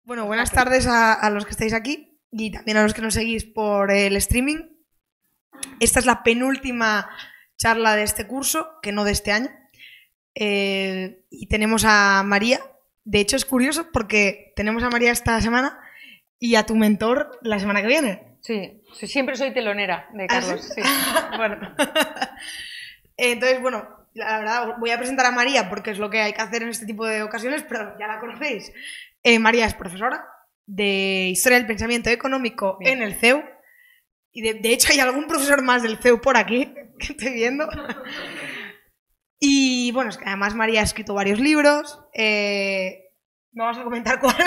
Bueno, buenas tardes a los que estáis aquí y también a los que nos seguís por el streaming. Esta es la penúltima charla de este curso, que no de este año. Y tenemos a María. De hecho, es curioso porque tenemos a María esta semana y a tu mentor la semana que viene. Sí, siempre soy telonera de Carlos. ¿Ah, sí? Sí. Bueno. Entonces, bueno, la verdad, voy a presentar a María porque es lo que hay que hacer en este tipo de ocasiones, pero ya la conocéis. María es profesora de Historia del Pensamiento Económico en el CEU. Y de hecho hay algún profesor más del CEU por aquí que estoy viendo. Y bueno, es que además María ha escrito varios libros. Vamos a comentar cuáles.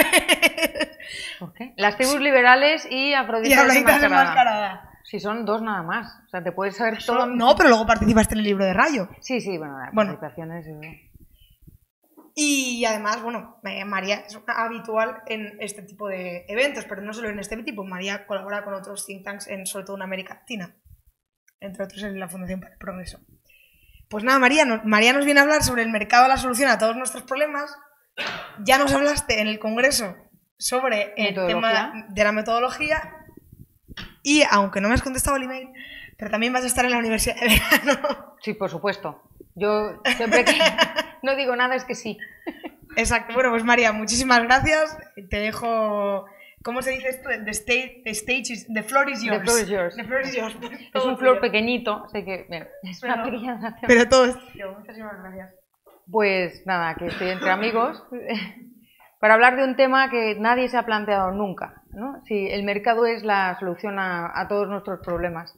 ¿Por qué? Las tribus liberales y Afrodita Desenmascarada. Si son dos nada más. O sea, te puedes saber todo. No, pero luego participaste en el libro de Rayo. Sí, bueno, las participaciones. Y además, bueno, María es una habitual en este tipo de eventos, pero no solo en este tipo. María colabora con otros think tanks, sobre todo en América Latina, entre otros en la Fundación para el Progreso. Pues nada, María nos viene a hablar sobre el mercado de la solución a todos nuestros problemas. Ya nos hablaste en el Congreso sobre el tema de la metodología y, aunque no me has contestado el email, pero también vas a estar en la Universidad de Verano. Sí, por supuesto. Yo siempre que no digo nada es que sí. Exacto. Bueno, pues María, muchísimas gracias. Te dejo... ¿Cómo se dice esto? The floor is yours. The floor is yours. The floor is yours. Es un floor pequeñito, así que bien, es una pequeña nación. Pero todo es tuyo. Muchísimas gracias. Pues nada, que estoy entre amigos para hablar de un tema que nadie se ha planteado nunca, ¿no? Si el mercado es la solución a todos nuestros problemas.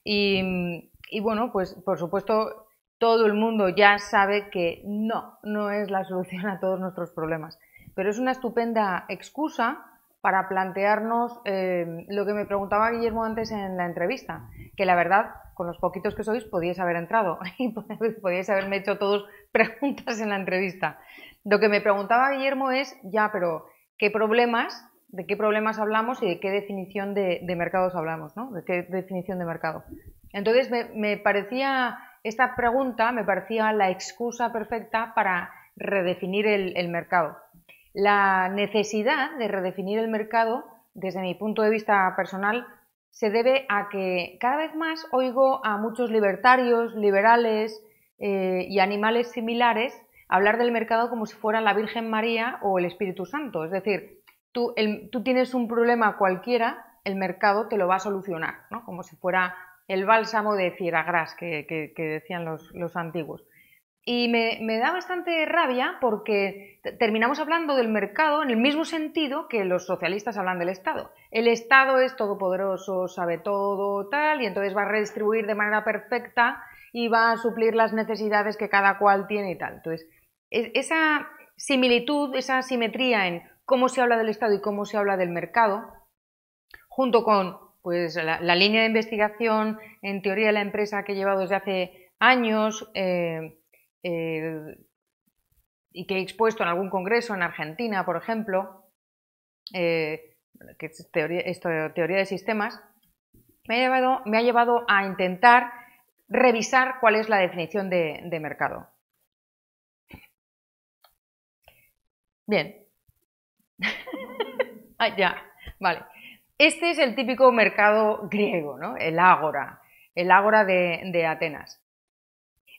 Y bueno, pues por supuesto todo el mundo ya sabe que no es la solución a todos nuestros problemas, pero es una estupenda excusa para plantearnos lo que me preguntaba Guillermo antes en la entrevista, que la verdad, con los poquitos que sois, podíais haber entrado y podíais haberme hecho todos preguntas en la entrevista. Lo que me preguntaba Guillermo es, ya, pero ¿de qué problemas hablamos y de qué definición de mercados hablamos, ¿no? ¿De qué definición de mercado? Entonces me parecía, esta pregunta me parecía la excusa perfecta para redefinir el mercado. La necesidad de redefinir el mercado, desde mi punto de vista personal, se debe a que cada vez más oigo a muchos libertarios, liberales y animales similares hablar del mercado como si fuera la Virgen María o el Espíritu Santo. Es decir, tú tienes un problema cualquiera, el mercado te lo va a solucionar, ¿no? Como si fuera el bálsamo de Fieragrás que decían los antiguos. Y me da bastante rabia porque terminamos hablando del mercado en el mismo sentido que los socialistas hablan del Estado. El Estado es todopoderoso, sabe todo, tal, y entonces va a redistribuir de manera perfecta y va a suplir las necesidades que cada cual tiene y tal. Entonces, esa similitud, esa simetría en cómo se habla del Estado y cómo se habla del mercado, junto con pues, la línea de investigación en teoría de la empresa que he llevado desde hace años, y que he expuesto en algún congreso en Argentina, por ejemplo, que es teoría de sistemas, me ha llevado a intentar revisar cuál es la definición de mercado. Bien. Ya, vale. Este es el típico mercado griego, ¿no? El ágora de Atenas.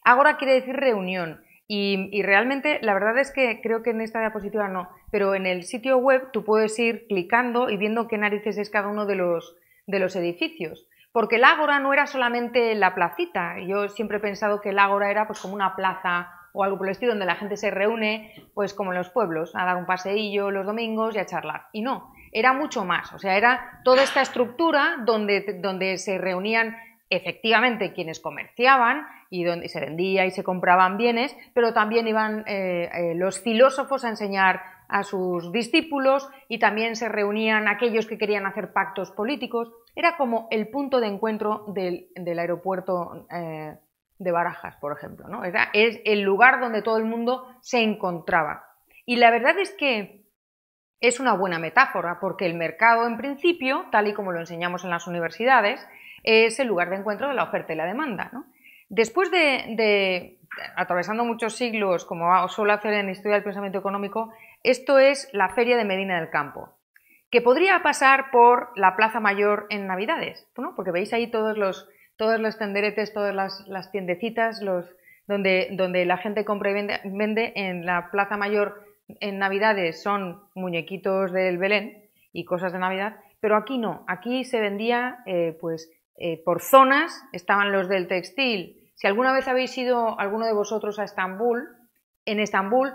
Ágora quiere decir reunión y realmente la verdad es que creo que en esta diapositiva no, pero en el sitio web tú puedes ir clicando y viendo qué narices es cada uno de los edificios, porque el ágora no era solamente la placita. Yo siempre he pensado que el ágora era pues como una plaza o algo por el estilo donde la gente se reúne pues como en los pueblos, a dar un paseillo los domingos y a charlar, y no, era mucho más, o sea, era toda esta estructura donde se reunían efectivamente quienes comerciaban y donde se vendía y se compraban bienes, pero también iban los filósofos a enseñar a sus discípulos y también se reunían aquellos que querían hacer pactos políticos. Era como el punto de encuentro del aeropuerto de Barajas, por ejemplo, ¿no? Es el lugar donde todo el mundo se encontraba. Y la verdad es que es una buena metáfora, porque el mercado, en principio, tal y como lo enseñamos en las universidades, es el lugar de encuentro de la oferta y la demanda, ¿no? Después de atravesando muchos siglos, como suelo hacer en Historia del Pensamiento Económico, esto es la Feria de Medina del Campo, que podría pasar por la Plaza Mayor en Navidades, ¿no? Porque veis ahí todos los tenderetes, todas las tiendecitas, donde la gente compra y vende en la Plaza Mayor en Navidades son muñequitos del Belén y cosas de Navidad, pero aquí no, aquí se vendía por zonas, estaban los del textil. Si alguna vez habéis ido alguno de vosotros a Estambul, en Estambul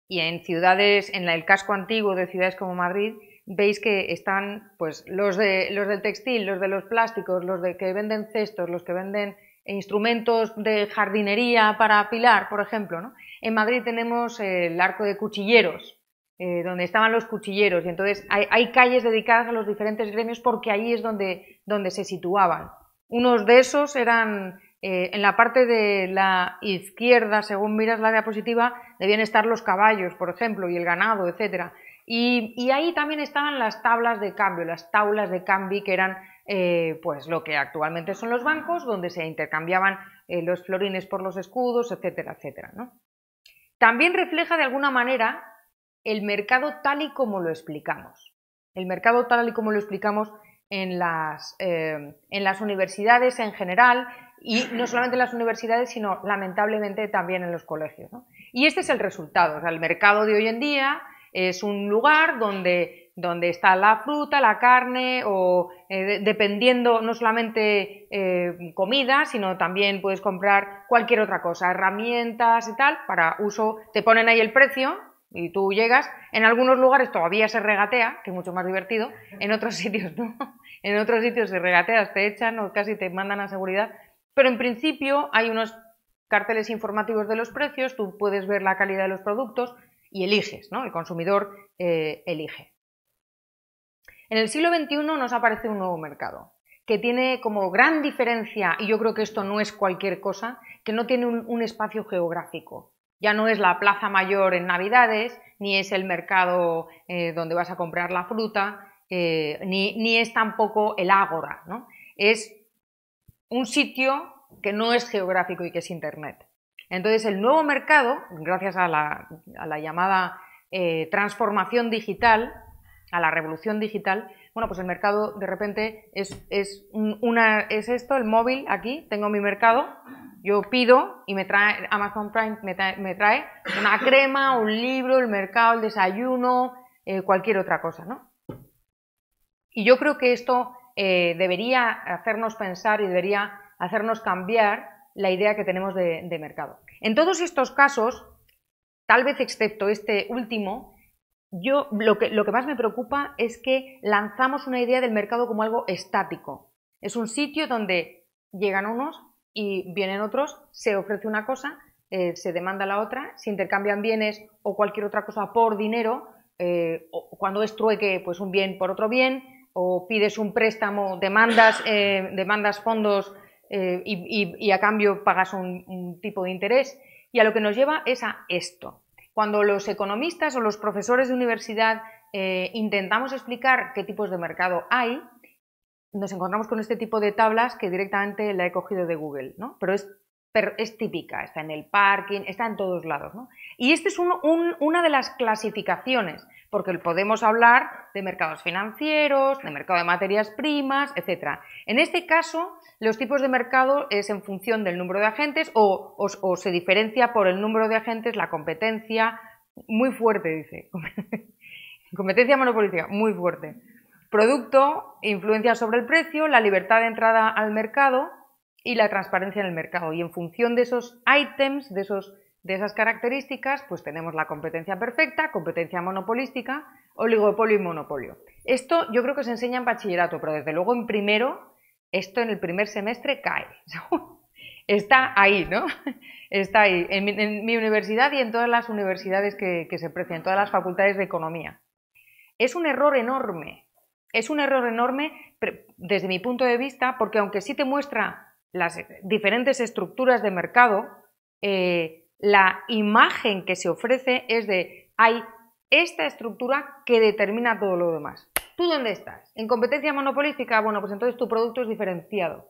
y en ciudades, en el casco antiguo de ciudades como Madrid, veis que están pues los del textil, los de los plásticos, los de que venden cestos, los que venden instrumentos de jardinería para apilar, por ejemplo, ¿no? En Madrid tenemos el Arco de Cuchilleros, donde estaban los cuchilleros, y entonces hay calles dedicadas a los diferentes gremios porque ahí es donde se situaban. Unos de esos eran, en la parte de la izquierda, según miras la diapositiva, debían estar los caballos, por ejemplo, y el ganado, etcétera. Y ahí también estaban las tablas de cambio, las taulas de cambio, que eran pues lo que actualmente son los bancos, donde se intercambiaban los florines por los escudos, etcétera, etcétera, ¿no? También refleja de alguna manera el mercado tal y como lo explicamos. El mercado tal y como lo explicamos en las universidades en general, y no solamente en las universidades, sino lamentablemente también en los colegios, ¿no? Y este es el resultado. O sea, el mercado de hoy en día es un lugar donde está la fruta, la carne, o dependiendo no solamente comida, sino también puedes comprar cualquier otra cosa, herramientas y tal, para uso. Te ponen ahí el precio y tú llegas. En algunos lugares todavía se regatea, que es mucho más divertido, en otros sitios no. En otros sitios si regateas te echan o casi te mandan a seguridad, pero en principio hay unos carteles informativos de los precios, tú puedes ver la calidad de los productos y eliges, ¿no? El consumidor elige. En el siglo XXI nos aparece un nuevo mercado que tiene como gran diferencia, y yo creo que esto no es cualquier cosa, que no tiene un espacio geográfico. Ya no es la Plaza Mayor en Navidades, ni es el mercado donde vas a comprar la fruta, ni es tampoco el ágora, ¿no? Es un sitio que no es geográfico y que es Internet. Entonces el nuevo mercado, gracias a la llamada transformación digital, a la revolución digital, bueno, pues el mercado de repente es esto, el móvil, aquí tengo mi mercado, yo pido y me trae Amazon Prime, me trae una crema, un libro, el mercado, el desayuno, cualquier otra cosa, ¿no? Y yo creo que esto debería hacernos pensar y debería hacernos cambiar la idea que tenemos de mercado. En todos estos casos, tal vez excepto este último, lo que más me preocupa es que lanzamos una idea del mercado como algo estático. Es un sitio donde llegan unos y vienen otros, se ofrece una cosa, se demanda la otra, se intercambian bienes o cualquier otra cosa por dinero, o cuando es trueque, pues un bien por otro bien, o pides un préstamo, demandas fondos y a cambio pagas un tipo de interés, y a lo que nos lleva es a esto. Cuando los economistas o los profesores de universidad intentamos explicar qué tipos de mercado hay, nos encontramos con este tipo de tablas que directamente la he cogido de Google, ¿no? Pero es típica, está en el parking, está en todos lados, ¿no? Y esta es una de las clasificaciones, porque podemos hablar de mercados financieros, de mercado de materias primas, etc. En este caso, los tipos de mercado es en función del número de agentes o se diferencia por el número de agentes, la competencia, muy fuerte, dice. Competencia monopolística, muy fuerte. Producto, influencia sobre el precio, la libertad de entrada al mercado y la transparencia en el mercado. Y en función de esos ítems, de esas características, pues tenemos la competencia perfecta, competencia monopolística, oligopolio y monopolio. Esto yo creo que se enseña en bachillerato, pero desde luego en primero, esto en el primer semestre cae. Está ahí, ¿no? Está ahí, en mi universidad y en todas las universidades que se precian, en todas las facultades de economía. Es un error enorme. Es un error enorme desde mi punto de vista, porque aunque sí te muestra las diferentes estructuras de mercado, la imagen que se ofrece es de hay esta estructura que determina todo lo demás. ¿Tú dónde estás? ¿En competencia monopolística? Bueno, pues entonces tu producto es diferenciado.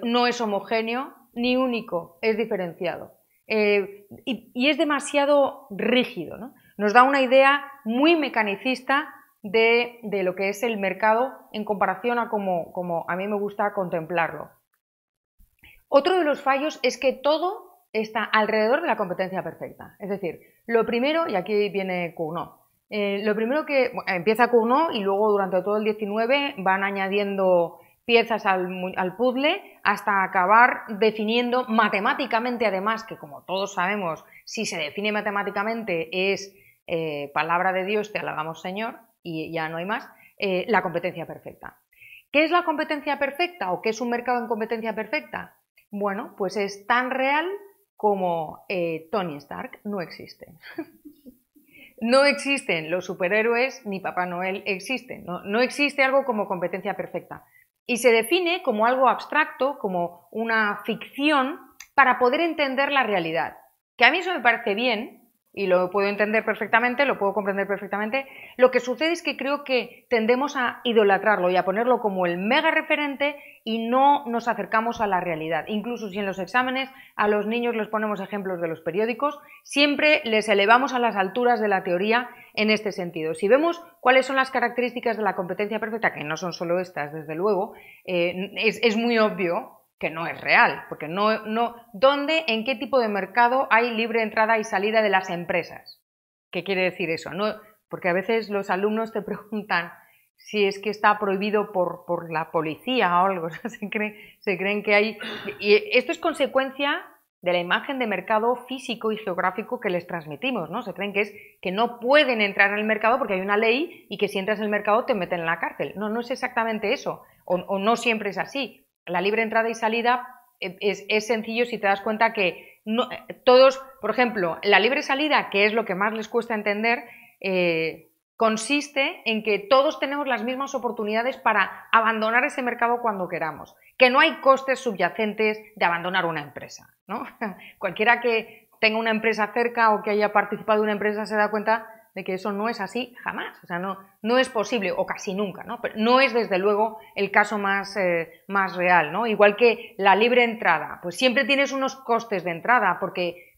no es homogéneo ni único, es diferenciado. Y es demasiado rígido, ¿no? Nos da una idea muy mecanicista de lo que es el mercado en comparación a como a mí me gusta contemplarlo. Otro de los fallos es que todo está alrededor de la competencia perfecta. Es decir, lo primero, y aquí viene Cournot, lo primero que empieza Cournot y luego durante todo el 19 van añadiendo piezas al puzzle hasta acabar definiendo matemáticamente, además, que como todos sabemos, si se define matemáticamente es palabra de Dios, te alabamos Señor, y ya no hay más, la competencia perfecta. ¿Qué es la competencia perfecta o qué es un mercado en competencia perfecta? Bueno, pues es tan real como Tony Stark no existe. No existen los superhéroes ni Papá Noel existen. No existe algo como competencia perfecta. Y se define como algo abstracto, como una ficción, para poder entender la realidad. Que a mí eso me parece bien, y lo puedo entender perfectamente, lo puedo comprender perfectamente. Lo que sucede es que creo que tendemos a idolatrarlo y a ponerlo como el mega referente y no nos acercamos a la realidad. Incluso si en los exámenes a los niños les ponemos ejemplos de los periódicos, siempre les elevamos a las alturas de la teoría en este sentido. Si vemos cuáles son las características de la competencia perfecta, que no son solo estas, desde luego, es muy obvio que no es real, porque ¿dónde, en qué tipo de mercado hay libre entrada y salida de las empresas? ¿Qué quiere decir eso? Porque a veces los alumnos te preguntan si es que está prohibido por la policía o algo, se creen que hay... Y esto es consecuencia de la imagen de mercado físico y geográfico que les transmitimos, ¿no? Se creen que no pueden entrar en el mercado porque hay una ley y que si entras en el mercado te meten en la cárcel. No es exactamente eso, o no siempre es así. La libre entrada y salida es sencillo si te das cuenta que todos, por ejemplo, la libre salida, que es lo que más les cuesta entender, consiste en que todos tenemos las mismas oportunidades para abandonar ese mercado cuando queramos, que no hay costes subyacentes de abandonar una empresa, ¿no? Cualquiera que tenga una empresa cerca o que haya participado de una empresa se da cuenta de que eso no es así jamás, o sea, no es posible, o casi nunca, ¿no? Pero no es desde luego el caso más real, ¿no? Igual que la libre entrada, pues siempre tienes unos costes de entrada, porque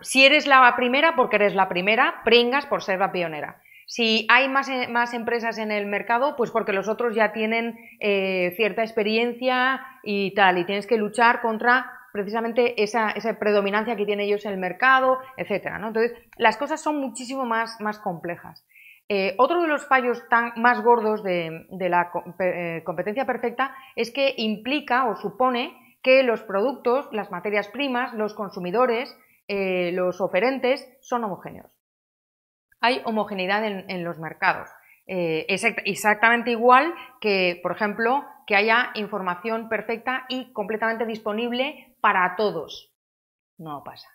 si eres la primera, porque eres la primera, pringas por ser la pionera. Si hay más empresas en el mercado, pues porque los otros ya tienen cierta experiencia y tal, y tienes que luchar contra precisamente esa predominancia que tienen ellos en el mercado, etcétera, ¿no? Entonces, las cosas son muchísimo más complejas. Otro de los fallos más gordos de la competencia perfecta es que implica o supone que los productos, las materias primas, los consumidores, los oferentes son homogéneos. Hay homogeneidad en los mercados. Exactamente igual que, por ejemplo, que haya información perfecta y completamente disponible para todos. No pasa.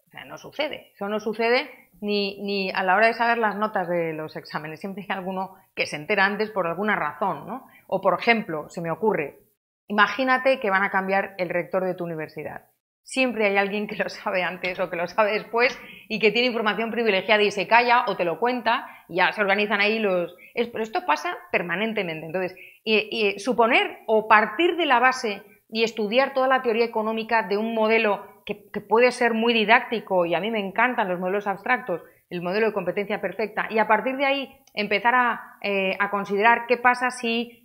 O sea, no sucede. Eso no sucede ni a la hora de saber las notas de los exámenes. Siempre hay alguno que se entera antes por alguna razón, ¿no? O, por ejemplo, se me ocurre, imagínate que van a cambiar el rector de tu universidad. Siempre hay alguien que lo sabe antes o que lo sabe después y que tiene información privilegiada y se calla o te lo cuenta y ya se organizan ahí Pero esto pasa permanentemente. Entonces, suponer o partir de la base y estudiar toda la teoría económica de un modelo que puede ser muy didáctico, y a mí me encantan los modelos abstractos, el modelo de competencia perfecta, y a partir de ahí empezar a considerar qué pasa si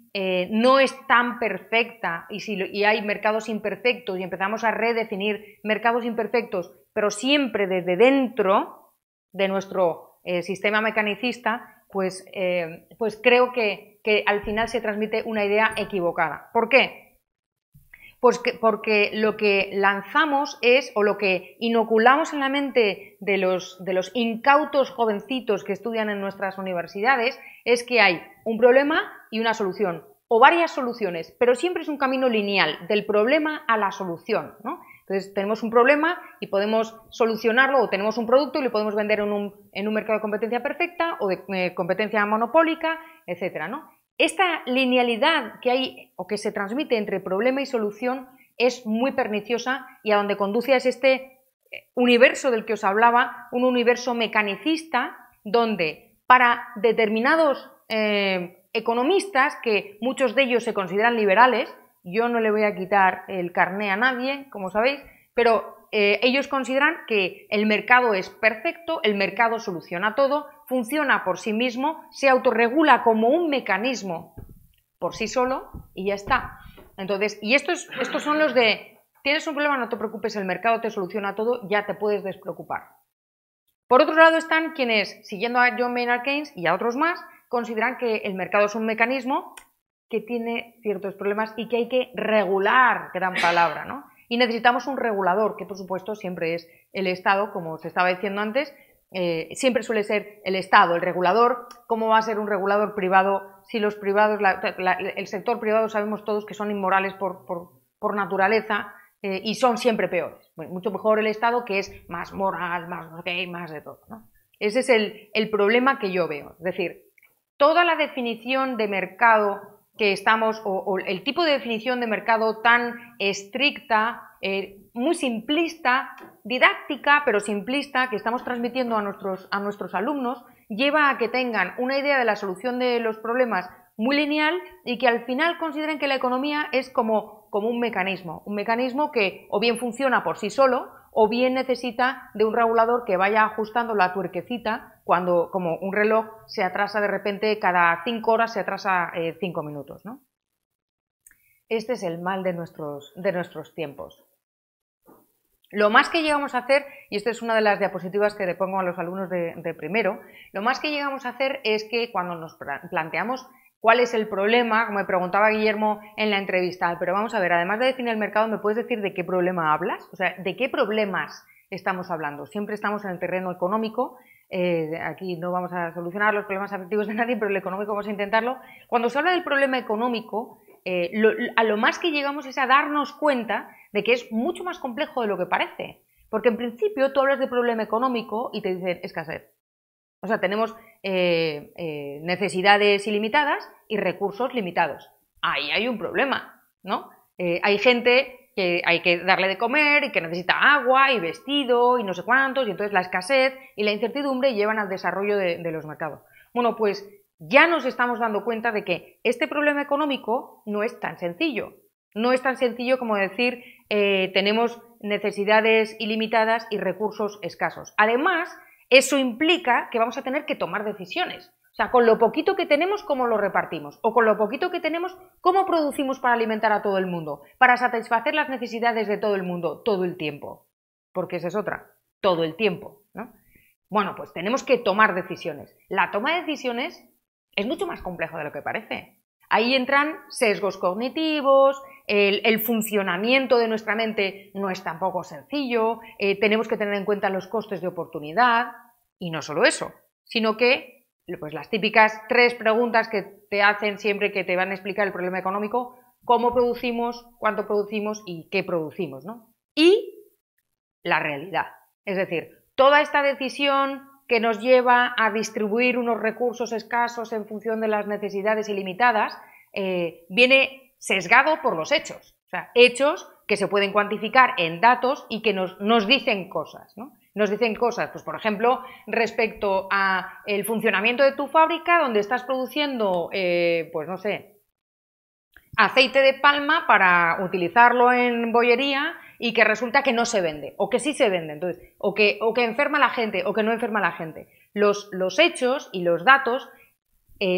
no es tan perfecta y hay mercados imperfectos y empezamos a redefinir mercados imperfectos, pero siempre desde dentro de nuestro sistema mecanicista, pues creo que al final se transmite una idea equivocada. ¿Por qué? Pues porque lo que lanzamos o lo que inoculamos en la mente de los incautos jovencitos que estudian en nuestras universidades es que hay un problema y una solución, o varias soluciones, pero siempre es un camino lineal, del problema a la solución, ¿no? Entonces tenemos un problema y podemos solucionarlo, o tenemos un producto y lo podemos vender en un mercado de competencia perfecta o de competencia monopólica, etcétera, ¿no? Esta linealidad que hay o que se transmite entre problema y solución es muy perniciosa, y a donde conduce es este universo del que os hablaba, un universo mecanicista donde para determinados economistas, que muchos de ellos se consideran liberales, Yo no le voy a quitar el carné a nadie, como sabéis, pero ellos consideran que el mercado es perfecto, el mercado soluciona todo, funciona por sí mismo, se autorregula como un mecanismo por sí solo y ya está. Entonces, y estos son los de, tienes un problema, no te preocupes, el mercado te soluciona todo, ya te puedes despreocupar. Por otro lado están quienes, siguiendo a John Maynard Keynes y a otros más, consideran que el mercado es un mecanismo que tiene ciertos problemas y que hay que regular, gran palabra, ¿no? Y necesitamos un regulador, que por supuesto siempre es el Estado, como os estaba diciendo antes, siempre suele ser el Estado, el regulador. ¿Cómo va a ser un regulador privado si los privados, el sector privado sabemos todos que son inmorales por naturaleza y son siempre peores? Bueno, mucho mejor el Estado, que es más moral, más gay, más de todo, ¿no? Ese es el problema que yo veo. Es decir, toda la definición de mercado que estamos, o el tipo de definición de mercado tan estricta, muy simplista, didáctica, pero simplista, que estamos transmitiendo a nuestros alumnos, lleva a que tengan una idea de la solución de los problemas muy lineal y que al final consideren que la economía es como un mecanismo que o bien funciona por sí solo o bien necesita de un regulador que vaya ajustando la tuerquecita cuando, como un reloj, se atrasa de repente, cada 5 horas se atrasa 5 minutos, ¿no? Este es el mal de nuestros tiempos. Lo más que llegamos a hacer, y esta es una de las diapositivas que le pongo a los alumnos de primero, lo más que llegamos a hacer es que cuando nos planteamos cuál es el problema, como me preguntaba Guillermo en la entrevista, pero vamos a ver, además de definir el mercado, ¿me puedes decir de qué problema hablas? O sea, ¿de qué problemas estamos hablando? Siempre estamos en el terreno económico, aquí no vamos a solucionar los problemas afectivos de nadie, pero el económico vamos a intentarlo. Cuando se habla del problema económico, a lo más que llegamos es a darnos cuenta de que es mucho más complejo de lo que parece, porque en principio tú hablas de problema económico y te dicen escasez. O sea, tenemos necesidades ilimitadas y recursos limitados. Ahí hay un problema, ¿no? Hay gente que hay que darle de comer y que necesita agua y vestido y no sé cuántos, y entonces la escasez y la incertidumbre llevan al desarrollo de los mercados. Bueno, pues ya nos estamos dando cuenta de que este problema económico no es tan sencillo. No es tan sencillo como decir tenemos necesidades ilimitadas y recursos escasos. Además, eso implica que vamos a tener que tomar decisiones. O sea, con lo poquito que tenemos, ¿cómo lo repartimos? O con lo poquito que tenemos, ¿cómo producimos para alimentar a todo el mundo? Para satisfacer las necesidades de todo el mundo, todo el tiempo. Porque esa es otra, todo el tiempo, ¿no? Bueno, pues tenemos que tomar decisiones. La toma de decisiones es mucho más complejo de lo que parece. Ahí entran sesgos cognitivos, el funcionamiento de nuestra mente no es tampoco sencillo, tenemos que tener en cuenta los costes de oportunidad, y no solo eso, sino que pues las típicas 3 preguntas que te hacen siempre que te van a explicar el problema económico: cómo producimos, cuánto producimos y qué producimos, ¿no? Y la realidad, es decir, toda esta decisión que nos lleva a distribuir unos recursos escasos en función de las necesidades ilimitadas, viene sesgado por los hechos. O sea, hechos que se pueden cuantificar en datos y que nos dicen cosas, ¿no? Nos dicen cosas, pues por ejemplo, respecto a el funcionamiento de tu fábrica, donde estás produciendo, pues no sé, aceite de palma para utilizarlo en bollería y que resulta que no se vende, o que sí se vende, entonces, o que enferma a la gente, o que no enferma a la gente. Los hechos y los datos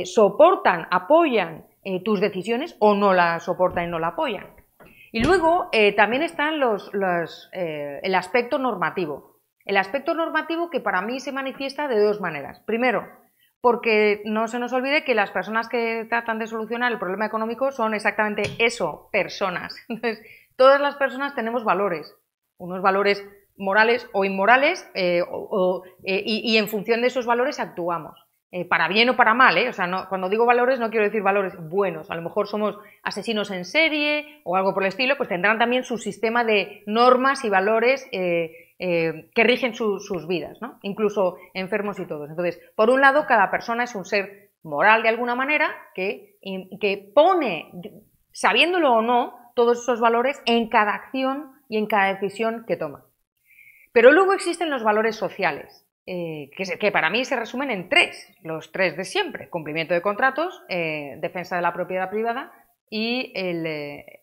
soportan, apoyan tus decisiones, o no las soportan y no la apoyan. Y luego también están el aspecto normativo. El aspecto normativo, que para mí se manifiesta de 2 maneras. Primero, porque no se nos olvide que las personas que tratan de solucionar el problema económico son exactamente eso, personas. Entonces, todas las personas tenemos valores, unos valores morales o inmorales, y en función de esos valores actuamos. Para bien o para mal, O sea, cuando digo valores no quiero decir valores buenos. A lo mejor somos asesinos en serie o algo por el estilo, pues tendrán también su sistema de normas y valores que rigen sus vidas, ¿no? Incluso enfermos y todos. Entonces, por un lado, cada persona es un ser moral de alguna manera que pone, sabiéndolo o no, todos esos valores en cada acción y en cada decisión que toma. Pero luego existen los valores sociales, que para mí se resumen en 3, los 3 de siempre: cumplimiento de contratos, defensa de la propiedad privada y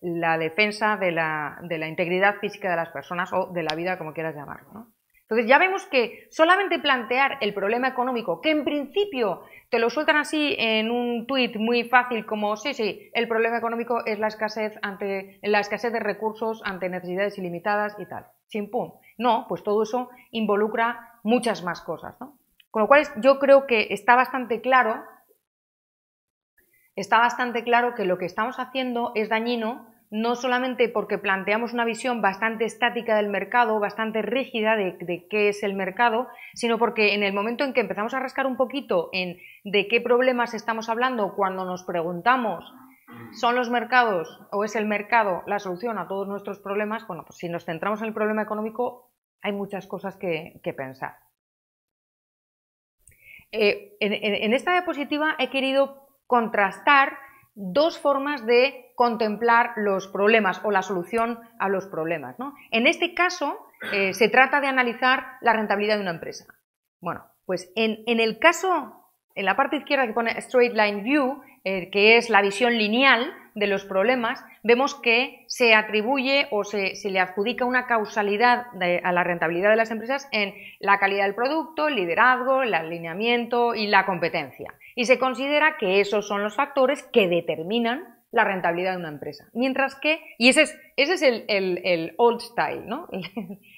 la defensa de la integridad física de las personas o de la vida, como quieras llamarlo, ¿no? Entonces ya vemos que solamente plantear el problema económico, que en principio te lo sueltan así en un tuit muy fácil como sí, el problema económico es la escasez de recursos ante necesidades ilimitadas y tal, chimpum. No, pues todo eso involucra muchas más cosas, ¿no? Con lo cual yo creo que está bastante claro que lo que estamos haciendo es dañino, no solamente porque planteamos una visión bastante estática del mercado, bastante rígida de qué es el mercado, sino porque en el momento en que empezamos a rascar un poquito en de qué problemas estamos hablando cuando nos preguntamos ¿son los mercados o es el mercado la solución a todos nuestros problemas? Bueno, pues si nos centramos en el problema económico hay muchas cosas que pensar. En esta diapositiva he querido contrastar dos formas de contemplar los problemas o la solución a los problemas, ¿no? En este caso se trata de analizar la rentabilidad de una empresa. Bueno, pues en el caso, en la parte izquierda que pone Straight Line View, que es la visión lineal de los problemas, vemos que se atribuye o se le adjudica una causalidad a la rentabilidad de las empresas en la calidad del producto, el liderazgo, el alineamiento y la competencia. Y se considera que esos son los factores que determinan la rentabilidad de una empresa. Mientras que, y ese es el old style, ¿no?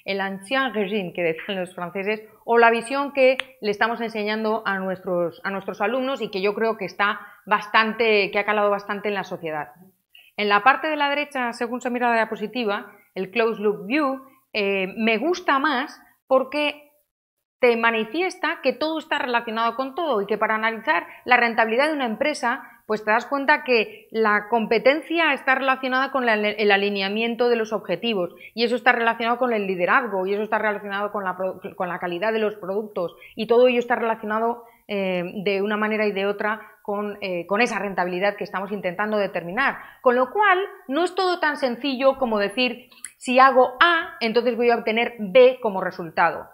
El ancien régime que decían los franceses, o la visión que le estamos enseñando a nuestros alumnos y que yo creo que que ha calado bastante en la sociedad. En la parte de la derecha, según se mira la diapositiva, el closed loop view, me gusta más porque te manifiesta que todo está relacionado con todo y que para analizar la rentabilidad de una empresa, pues te das cuenta que la competencia está relacionada con el alineamiento de los objetivos y eso está relacionado con el liderazgo y eso está relacionado con la calidad de los productos y todo ello está relacionado de una manera y de otra con esa rentabilidad que estamos intentando determinar. Con lo cual, no es todo tan sencillo como decir, si hago A, entonces voy a obtener B como resultado.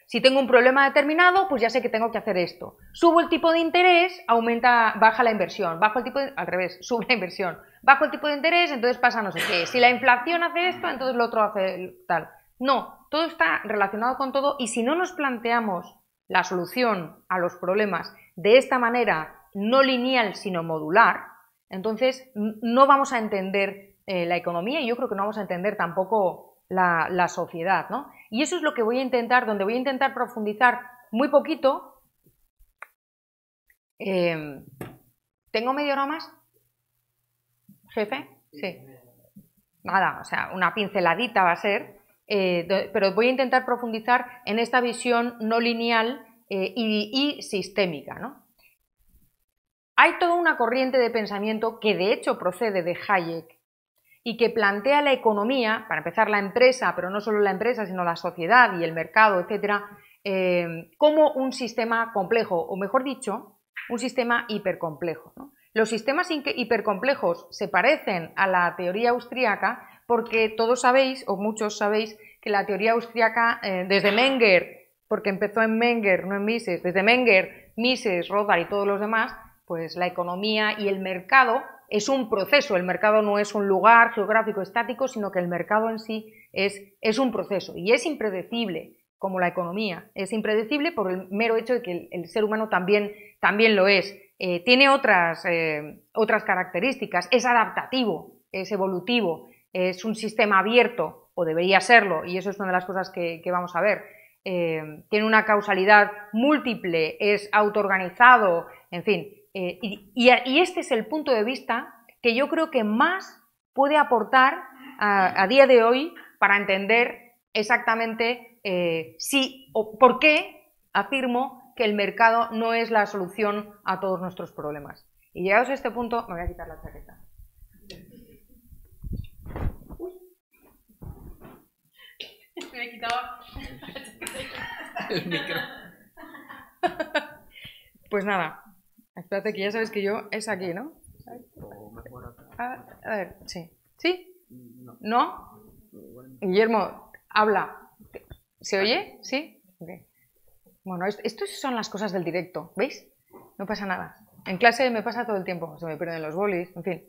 Si tengo un problema determinado, pues ya sé que tengo que hacer esto. Subo el tipo de interés, baja la inversión. Al revés, sube la inversión. Bajo el tipo de interés, entonces pasa no sé qué. Si la inflación hace esto, entonces lo otro hace tal. No, todo está relacionado con todo y si no nos planteamos la solución a los problemas de esta manera no lineal, sino modular, entonces no vamos a entender la economía y yo creo que no vamos a entender tampoco la sociedad, ¿no? Y eso es lo que voy a intentar, donde voy a intentar profundizar muy poquito. ¿Tengo media hora más? ¿Jefe? Sí. Nada, o sea, una pinceladita va a ser, pero voy a intentar profundizar en esta visión no lineal y sistémica, ¿no? Hay toda una corriente de pensamiento que de hecho procede de Hayek y que plantea la economía, para empezar la empresa, pero no solo la empresa, sino la sociedad y el mercado, etcétera, como un sistema complejo, o mejor dicho, un sistema hipercomplejo, ¿no? Los sistemas hipercomplejos se parecen a la teoría austríaca porque todos sabéis, o muchos sabéis, que la teoría austríaca, desde Menger, porque empezó en Menger, no en Mises, desde Menger, Mises, Rothbard y todos los demás, pues la economía y el mercado es un proceso, el mercado no es un lugar geográfico estático, sino que el mercado en sí es un proceso y es impredecible, como la economía. Es impredecible por el mero hecho de que el ser humano también lo es. Tiene otras características, es adaptativo, es evolutivo, es un sistema abierto, o debería serlo, y eso es una de las cosas que vamos a ver. Tiene una causalidad múltiple, es autoorganizado, en fin. Y este es el punto de vista que yo creo que más puede aportar a día de hoy para entender exactamente si o por qué afirmo que el mercado no es la solución a todos nuestros problemas. Y llegados a este punto, me voy a quitar la chaqueta. Uy. Me he quitado el micro. Pues nada. Espérate, que ya sabes que yo es aquí, ¿no? A ver, sí. ¿Sí? ¿No? Guillermo, habla. ¿Se oye? ¿Sí? Okay. Bueno, estas son las cosas del directo, ¿veis? No pasa nada. En clase me pasa todo el tiempo, se me pierden los bolis, en fin.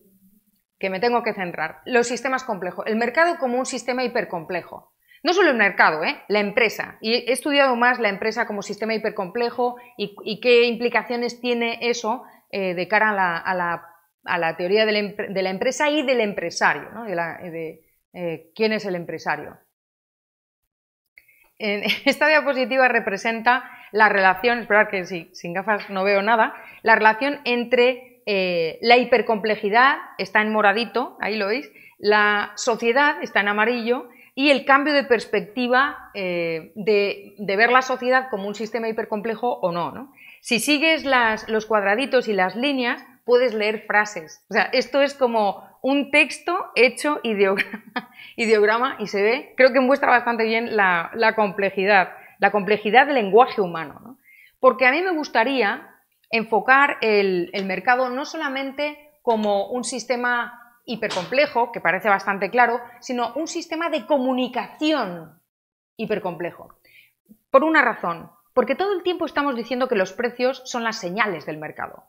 que me tengo que centrar. Los sistemas complejos. El mercado como un sistema hipercomplejo. No solo el mercado, la empresa. Y he estudiado más la empresa como sistema hipercomplejo y qué implicaciones tiene eso de cara a la teoría de la empresa y del empresario, ¿no? ¿Quién es el empresario? Esta diapositiva representa la relación, esperad que sin gafas no veo nada, la relación entre la hipercomplejidad, está en moradito, ahí lo veis, la sociedad está en amarillo y el cambio de perspectiva de ver la sociedad como un sistema hipercomplejo o no, ¿no? Si sigues los cuadraditos y las líneas, puedes leer frases. O sea, esto es como un texto hecho ideograma y se ve, creo que muestra bastante bien la complejidad del lenguaje humano, ¿no? Porque a mí me gustaría enfocar el mercado no solamente como un sistema hipercomplejo, que parece bastante claro, sino un sistema de comunicación hipercomplejo. Por una razón, porque todo el tiempo estamos diciendo que los precios son las señales del mercado.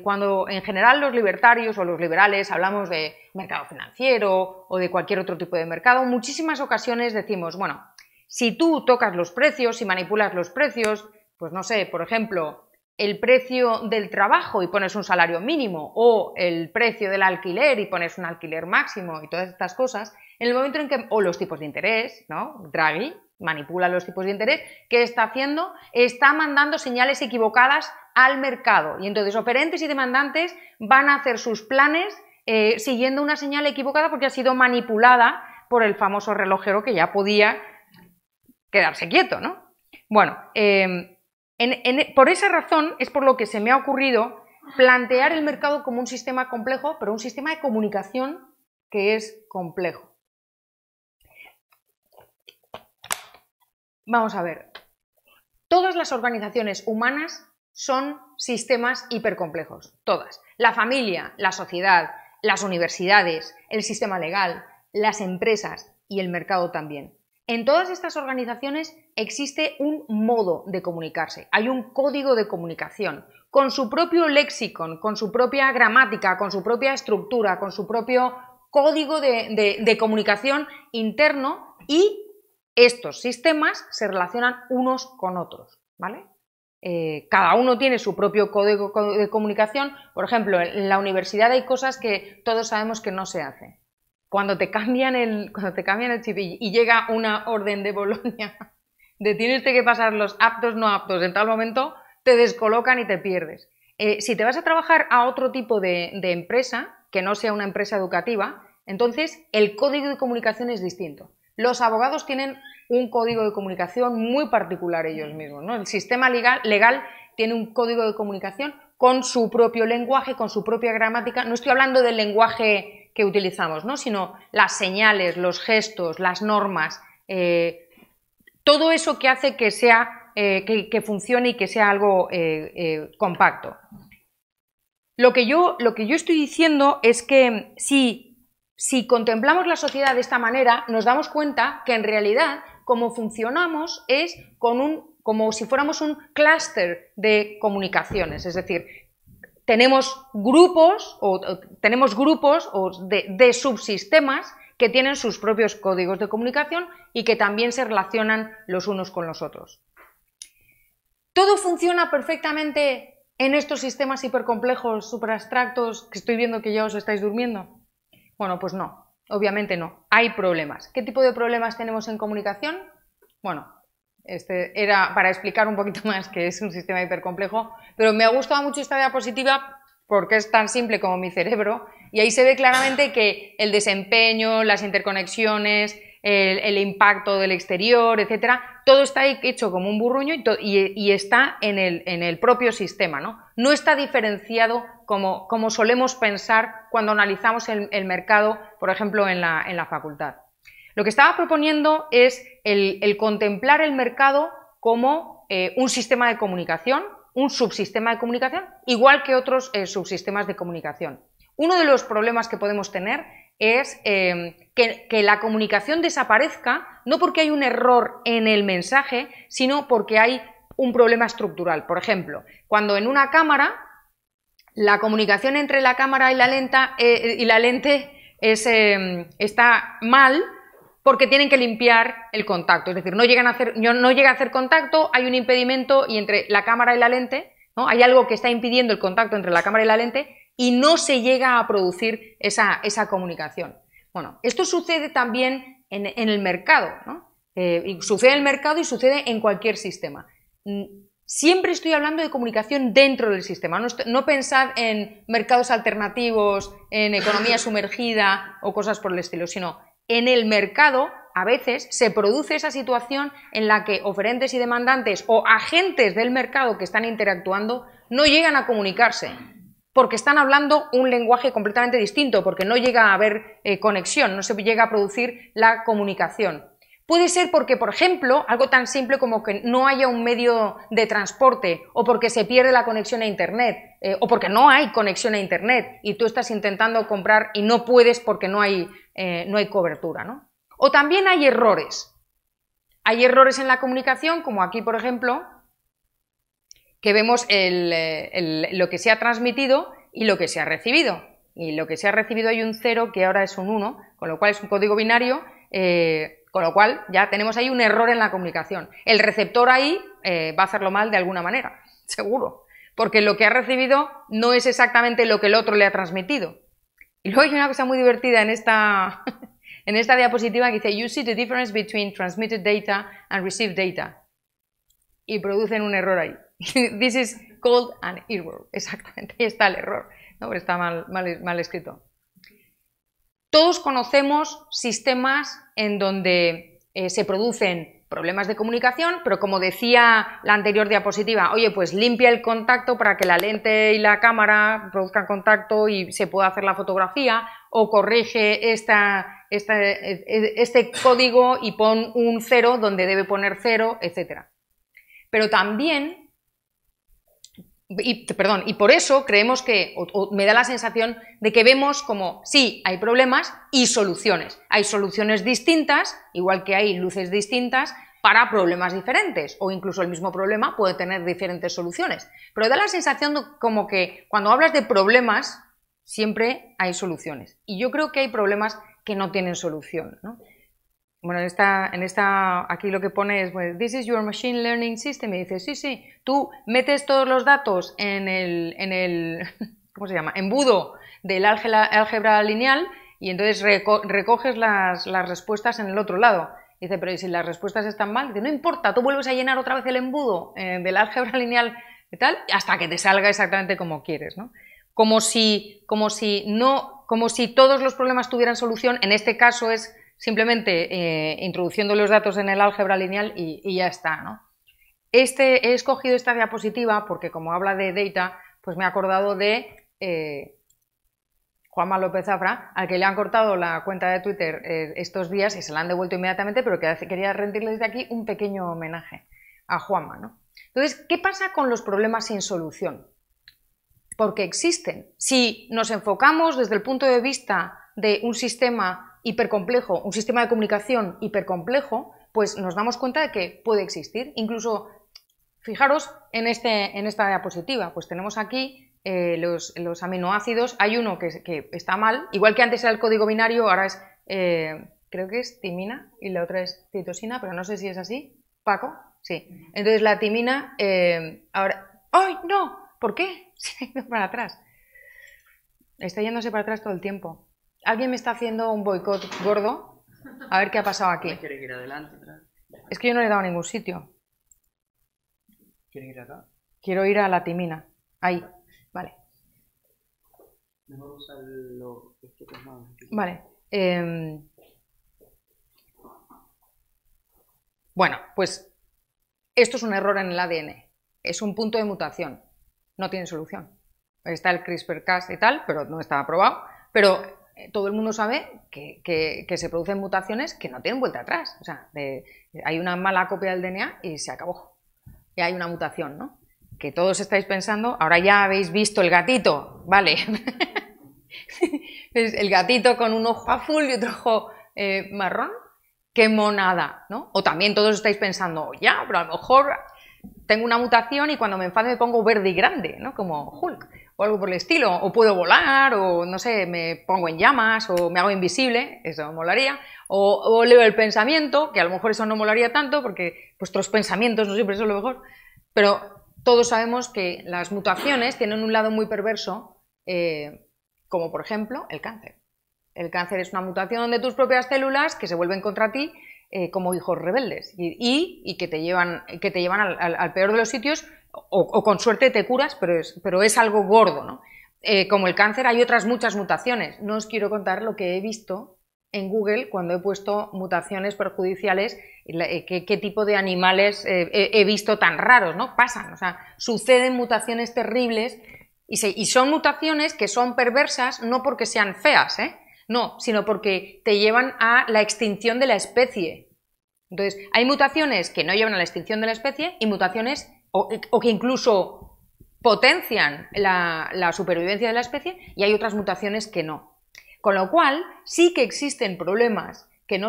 Cuando en general los libertarios o los liberales hablamos de mercado financiero o de cualquier otro tipo de mercado, en muchísimas ocasiones decimos, bueno, si tú tocas los precios, si manipulas los precios, pues no sé, por ejemplo, el precio del trabajo y pones un salario mínimo o el precio del alquiler y pones un alquiler máximo y todas estas cosas, en el momento en que, o los tipos de interés, ¿no? Draghi manipula los tipos de interés, ¿qué está haciendo? Está mandando señales equivocadas al mercado y entonces oferentes y demandantes van a hacer sus planes siguiendo una señal equivocada porque ha sido manipulada por el famoso relojero que ya podía quedarse quieto, ¿no? Bueno, por esa razón es por lo que se me ha ocurrido plantear el mercado como un sistema complejo, pero un sistema de comunicación que es complejo. Vamos a ver, todas las organizaciones humanas son sistemas hipercomplejos, todas. La familia, la sociedad, las universidades, el sistema legal, las empresas y el mercado también. En todas estas organizaciones existe un modo de comunicarse, hay un código de comunicación, con su propio léxico, con su propia gramática, con su propia estructura, con su propio código de comunicación interno y estos sistemas se relacionan unos con otros, ¿vale? Cada uno tiene su propio código de comunicación. Por ejemplo, en la universidad hay cosas que todos sabemos que no se hacen. Cuando te cambian el chip y llega una orden de Bolonia de tienes que pasar los aptos no aptos en tal momento, te descolocan y te pierdes. Si te vas a trabajar a otro tipo de empresa, que no sea una empresa educativa, entonces el código de comunicación es distinto. Los abogados tienen un código de comunicación muy particular ellos mismos, ¿no? El sistema legal tiene un código de comunicación con su propio lenguaje, con su propia gramática. No estoy hablando del lenguaje que utilizamos, ¿no? Sino las señales, los gestos, las normas, todo eso que hace que sea, que funcione y que sea algo compacto. Lo que yo estoy diciendo es que si contemplamos la sociedad de esta manera, nos damos cuenta que en realidad como funcionamos es como si fuéramos un clúster de comunicaciones, es decir, tenemos grupos de subsistemas que tienen sus propios códigos de comunicación y que también se relacionan los unos con los otros. ¿Todo funciona perfectamente en estos sistemas hipercomplejos, superabstractos, que estoy viendo que ya os estáis durmiendo? Bueno, pues no, obviamente no. Hay problemas. ¿Qué tipo de problemas tenemos en comunicación? Bueno, este era para explicar un poquito más que es un sistema hipercomplejo, pero me ha gustado mucho esta diapositiva porque es tan simple como mi cerebro y ahí se ve claramente que el desempeño, las interconexiones, el impacto del exterior, etcétera, todo está ahí hecho como un burruño y está en el propio sistema, ¿no? No está diferenciado como solemos pensar cuando analizamos el mercado, por ejemplo, en la facultad. Lo que estaba proponiendo es el contemplar el mercado como un sistema de comunicación, un subsistema de comunicación, igual que otros subsistemas de comunicación. Uno de los problemas que podemos tener es que la comunicación desaparezca, no porque hay un error en el mensaje, sino porque hay un problema estructural. Por ejemplo, cuando en una cámara La comunicación entre la cámara y la lente está mal porque tienen que limpiar el contacto, es decir, no llega a hacer contacto, hay un impedimento y entre la cámara y la lente, ¿no? Hay algo que está impidiendo el contacto entre la cámara y la lente y no se llega a producir esa comunicación. Bueno, esto sucede también en el mercado, ¿no? Sucede en el mercado y sucede en cualquier sistema. Siempre estoy hablando de comunicación dentro del sistema, no pensad en mercados alternativos, en economía sumergida o cosas por el estilo, sino en el mercado a veces se produce esa situación en la que oferentes y demandantes o agentes del mercado que están interactuando no llegan a comunicarse porque están hablando un lenguaje completamente distinto, porque no llega a haber conexión, no se llega a producir la comunicación. Puede ser porque, por ejemplo, algo tan simple como que no haya un medio de transporte o porque se pierde la conexión a Internet o porque no hay conexión a Internet y tú estás intentando comprar y no puedes porque no hay cobertura, ¿no? O también hay errores. Hay errores en la comunicación, como aquí, por ejemplo, que vemos lo que se ha transmitido y lo que se ha recibido. Y lo que se ha recibido hay un 0 que ahora es un 1, con lo cual es un código binario, con lo cual ya tenemos ahí un error en la comunicación. El receptor ahí va a hacerlo mal de alguna manera, seguro, porque lo que ha recibido no es exactamente lo que el otro le ha transmitido. Y luego hay una cosa muy divertida en esta diapositiva que dice "You see the difference between transmitted data and received data". Y producen un error ahí. This is called an error. Exactamente, ahí está el error, ¿no? Porque está mal escrito. Todos conocemos sistemas en donde se producen problemas de comunicación, pero como decía la anterior diapositiva, oye, pues limpia el contacto para que la lente y la cámara produzcan contacto y se pueda hacer la fotografía, o corrige este código y pon un 0 donde debe poner 0, etc. Pero también, y por eso creemos que, o me da la sensación de que vemos como, sí, hay problemas y soluciones. Hay soluciones distintas, igual que hay luces distintas, para problemas diferentes, o incluso el mismo problema puede tener diferentes soluciones. Pero da la sensación como que cuando hablas de problemas, siempre hay soluciones. Y yo creo que hay problemas que no tienen solución, ¿no? Bueno, aquí lo que pone es, well, this is your machine learning system, y dices, sí, tú metes todos los datos en el ¿cómo se llama?, embudo del álgebra lineal y entonces recoges las respuestas en el otro lado. Y dice, pero ¿y si las respuestas están mal? Dice, no importa, tú vuelves a llenar otra vez el embudo del álgebra lineal y tal, hasta que te salga exactamente como quieres, ¿no? Como si todos los problemas tuvieran solución. En este caso es simplemente introduciendo los datos en el álgebra lineal y ya está, ¿no? He escogido esta diapositiva porque como habla de data, pues me he acordado de Juanma López Zafra, al que le han cortado la cuenta de Twitter estos días y se la han devuelto inmediatamente, pero que quería rendirle desde aquí un pequeño homenaje a Juanma, ¿no? Entonces, ¿qué pasa con los problemas sin solución? Porque existen. Si nos enfocamos desde el punto de vista de un sistema hipercomplejo, un sistema de comunicación hipercomplejo, pues nos damos cuenta de que puede existir. Incluso, fijaros en esta diapositiva, pues tenemos aquí los aminoácidos. Hay uno que está mal, igual que antes era el código binario, ahora es, creo que es timina y la otra es citosina, pero no sé si es así. ¿Paco? Sí. Entonces la timina, ahora... ¡Ay, no! ¿Por qué? Se ha ido para atrás. Está yéndose para atrás todo el tiempo. Alguien me está haciendo un boicot gordo. A ver qué ha pasado aquí. ¿Quiere ir adelante? Es que yo no le he dado a ningún sitio. ¿Quiere ir acá? Quiero ir a la timina. Ahí. Vale. Mejor usar lo que más. Vale. Bueno, pues esto es un error en el ADN. Es un punto de mutación. No tiene solución. Está el CRISPR-Cas y tal, pero no está aprobado. Pero todo el mundo sabe que se producen mutaciones que no tienen vuelta atrás. O sea, hay una mala copia del DNA y se acabó. Y hay una mutación, ¿no? Que todos estáis pensando, ahora ya habéis visto el gatito, vale. El gatito con un ojo azul y otro ojo marrón. ¡Qué monada!, ¿no? O también todos estáis pensando, ya, pero a lo mejor tengo una mutación y cuando me enfade me pongo verde y grande, ¿no? Como Hulk. o algo por el estilo, o puedo volar, o no sé, me pongo en llamas, o me hago invisible, eso molaría, o leo el pensamiento, que a lo mejor eso no molaría tanto, porque vuestros pensamientos no siempre son lo mejor, pero todos sabemos que las mutaciones tienen un lado muy perverso, como por ejemplo el cáncer. El cáncer es una mutación de tus propias células que se vuelven contra ti como hijos rebeldes y que te llevan al peor de los sitios, o con suerte te curas, pero es algo gordo, ¿no? Como el cáncer hay otras muchas mutaciones. No os quiero contar lo que he visto en Google cuando he puesto mutaciones perjudiciales, qué tipo de animales he visto tan raros, ¿no? Pasan, o sea, suceden mutaciones terribles y son mutaciones que son perversas no porque sean feas, no, sino porque te llevan a la extinción de la especie. Entonces, hay mutaciones que no llevan a la extinción de la especie y mutaciones o que incluso potencian la supervivencia de la especie, y hay otras mutaciones que no. Con lo cual, sí que existen problemas que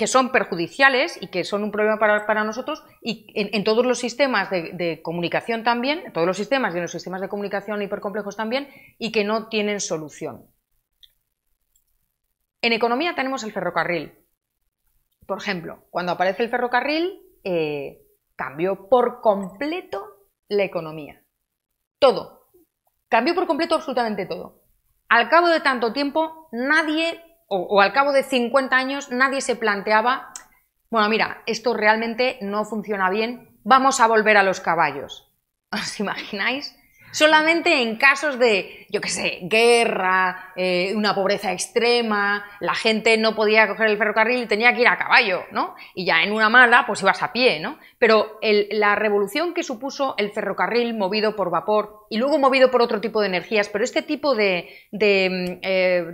son perjudiciales y que son un problema para nosotros, y en todos los sistemas de comunicación también, en todos los sistemas y en los sistemas de comunicación hipercomplejos también, y que no tienen solución. En economía tenemos el ferrocarril. Por ejemplo, cuando aparece el ferrocarril, cambió por completo la economía. Todo. Cambió por completo absolutamente todo. Al cabo de tanto tiempo, nadie, o al cabo de 50 años, nadie se planteaba, bueno, mira, esto realmente no funciona bien, vamos a volver a los caballos. ¿Os imagináis? Solamente en casos de, yo qué sé, guerra, una pobreza extrema, la gente no podía coger el ferrocarril y tenía que ir a caballo, ¿no? Y ya en una mala, pues ibas a pie, ¿no? Pero la revolución que supuso el ferrocarril movido por vapor y luego movido por otro tipo de energías, pero este tipo de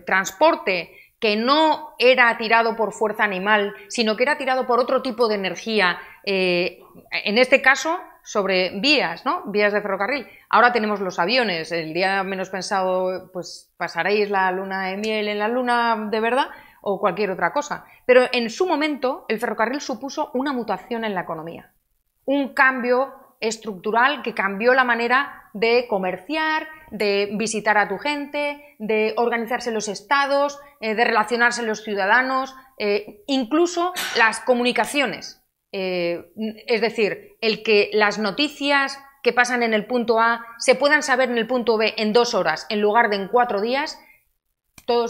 transporte que no era tirado por fuerza animal, sino que era tirado por otro tipo de energía, en este caso sobre vías, ¿no? Vías de ferrocarril. Ahora tenemos los aviones, el día menos pensado, pues pasaréis la luna de miel en la luna de verdad o cualquier otra cosa. Pero en su momento el ferrocarril supuso una mutación en la economía, un cambio estructural que cambió la manera de comerciar, de visitar a tu gente, de organizarse los estados, de relacionarse los ciudadanos, incluso las comunicaciones. Es decir, el que las noticias que pasan en el punto A se puedan saber en el punto B en 2 horas en lugar de en 4 días.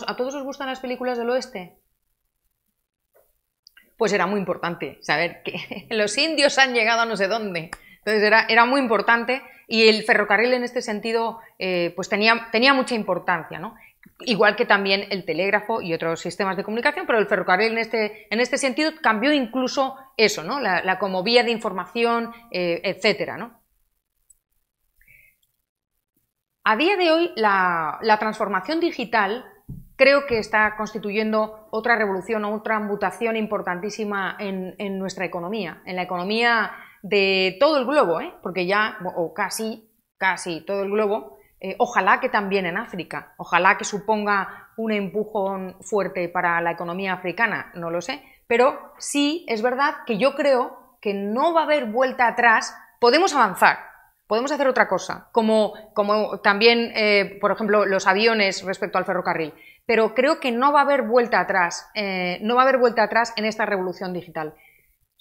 ¿A todos os gustan las películas del oeste? Pues era muy importante saber que los indios han llegado a no sé dónde. Entonces era muy importante, y el ferrocarril en este sentido pues tenía mucha importancia, ¿no? Igual que también el telégrafo y otros sistemas de comunicación, pero el ferrocarril en este sentido cambió incluso eso, ¿no? Como vía de información, etcétera, ¿no? A día de hoy la transformación digital creo que está constituyendo otra revolución o otra mutación importantísima en nuestra economía, en la economía de todo el globo, porque ya, o casi todo el globo. Ojalá que también en África, ojalá que suponga un empujón fuerte para la economía africana, no lo sé, pero sí es verdad que yo creo que no va a haber vuelta atrás. Podemos avanzar, podemos hacer otra cosa, como también, por ejemplo, los aviones respecto al ferrocarril, pero creo que no va a haber vuelta atrás, no va a haber vuelta atrás en esta revolución digital.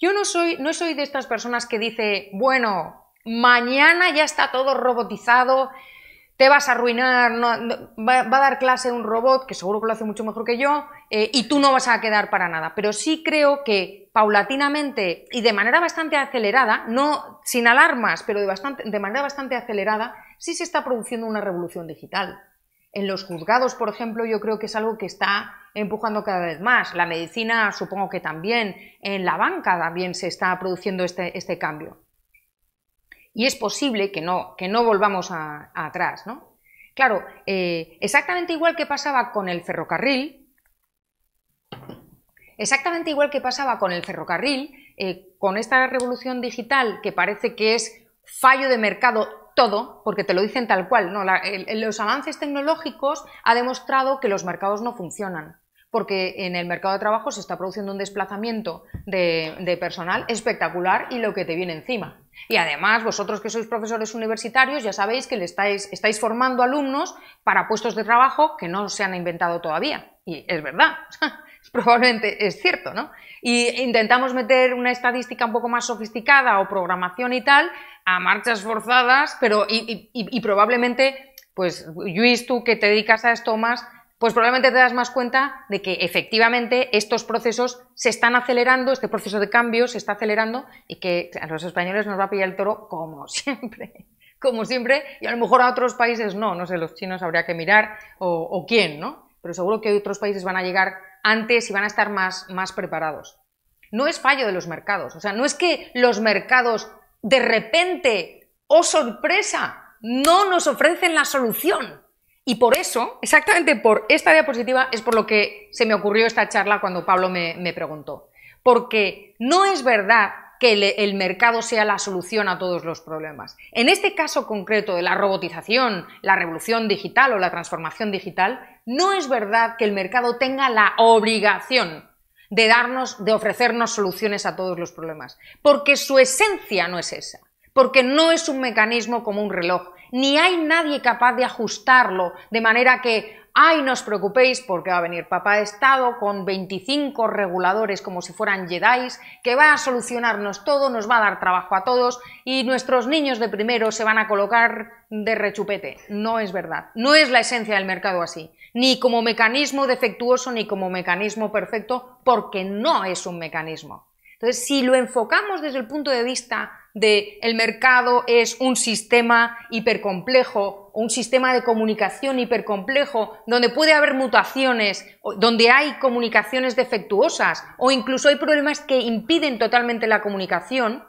Yo no soy de estas personas que dice, bueno, mañana ya está todo robotizado, te vas a arruinar, va a dar clase un robot, que seguro que lo hace mucho mejor que yo, y tú no vas a quedar para nada. Pero sí creo que paulatinamente y de manera bastante acelerada, no sin alarmas, pero de manera bastante acelerada, sí se está produciendo una revolución digital. En los juzgados, por ejemplo, yo creo que es algo que está empujando cada vez más. La medicina, supongo que también. En la banca también se está produciendo este cambio. Y es posible que no volvamos atrás, ¿no? Claro, exactamente igual que pasaba con el ferrocarril, con esta revolución digital que parece que es fallo de mercado todo, porque te lo dicen tal cual, ¿no? Los avances tecnológicos ha demostrado que los mercados no funcionan, porque en el mercado de trabajo se está produciendo un desplazamiento de personal espectacular y lo que te viene encima. Y además, vosotros que sois profesores universitarios, ya sabéis que estáis formando alumnos para puestos de trabajo que no se han inventado todavía. Y es verdad, probablemente es cierto, ¿no? Y intentamos meter una estadística un poco más sofisticada o programación y tal, a marchas forzadas, pero y probablemente, pues, Lluís, tú que te dedicas a esto más, pues probablemente te das más cuenta de que efectivamente estos procesos se están acelerando, este proceso de cambio se está acelerando y que a los españoles nos va a pillar el toro como siempre, y a lo mejor a otros países no sé, los chinos habría que mirar o quién, ¿no? Pero seguro que otros países van a llegar antes y van a estar más preparados. No es fallo de los mercados, o sea, no es que los mercados de repente, ¡oh sorpresa!, no nos ofrecen la ssolución. Y por eso, exactamente por esta diapositiva, es por lo que se me ocurrió esta charla cuando Pablo me preguntó. Porque no es verdad que el mercado sea la solución a todos los problemas. En este caso concreto de la robotización, la revolución digital o la transformación digital, no es verdad que el mercado tenga la obligación de ofrecernos soluciones a todos los problemas. Porque su esencia no es esa. Porque no es un mecanismo como un reloj. Ni hay nadie capaz de ajustarlo de manera que, ay, no os preocupéis porque va a venir papá de Estado con 25 reguladores como si fueran jedis, que va a solucionarnos todo, nos va a dar trabajo a todos y nuestros niños de primero se van a colocar de rechupete. No es verdad, no es la esencia del mercado así, ni como mecanismo defectuoso ni como mecanismo perfecto, porque no es un mecanismo. Entonces, si lo enfocamos desde el punto de vista de el mercado es un sistema hipercomplejo, un sistema de comunicación hipercomplejo, donde puede haber mutaciones, donde hay comunicaciones defectuosas o incluso hay problemas que impiden totalmente la comunicación,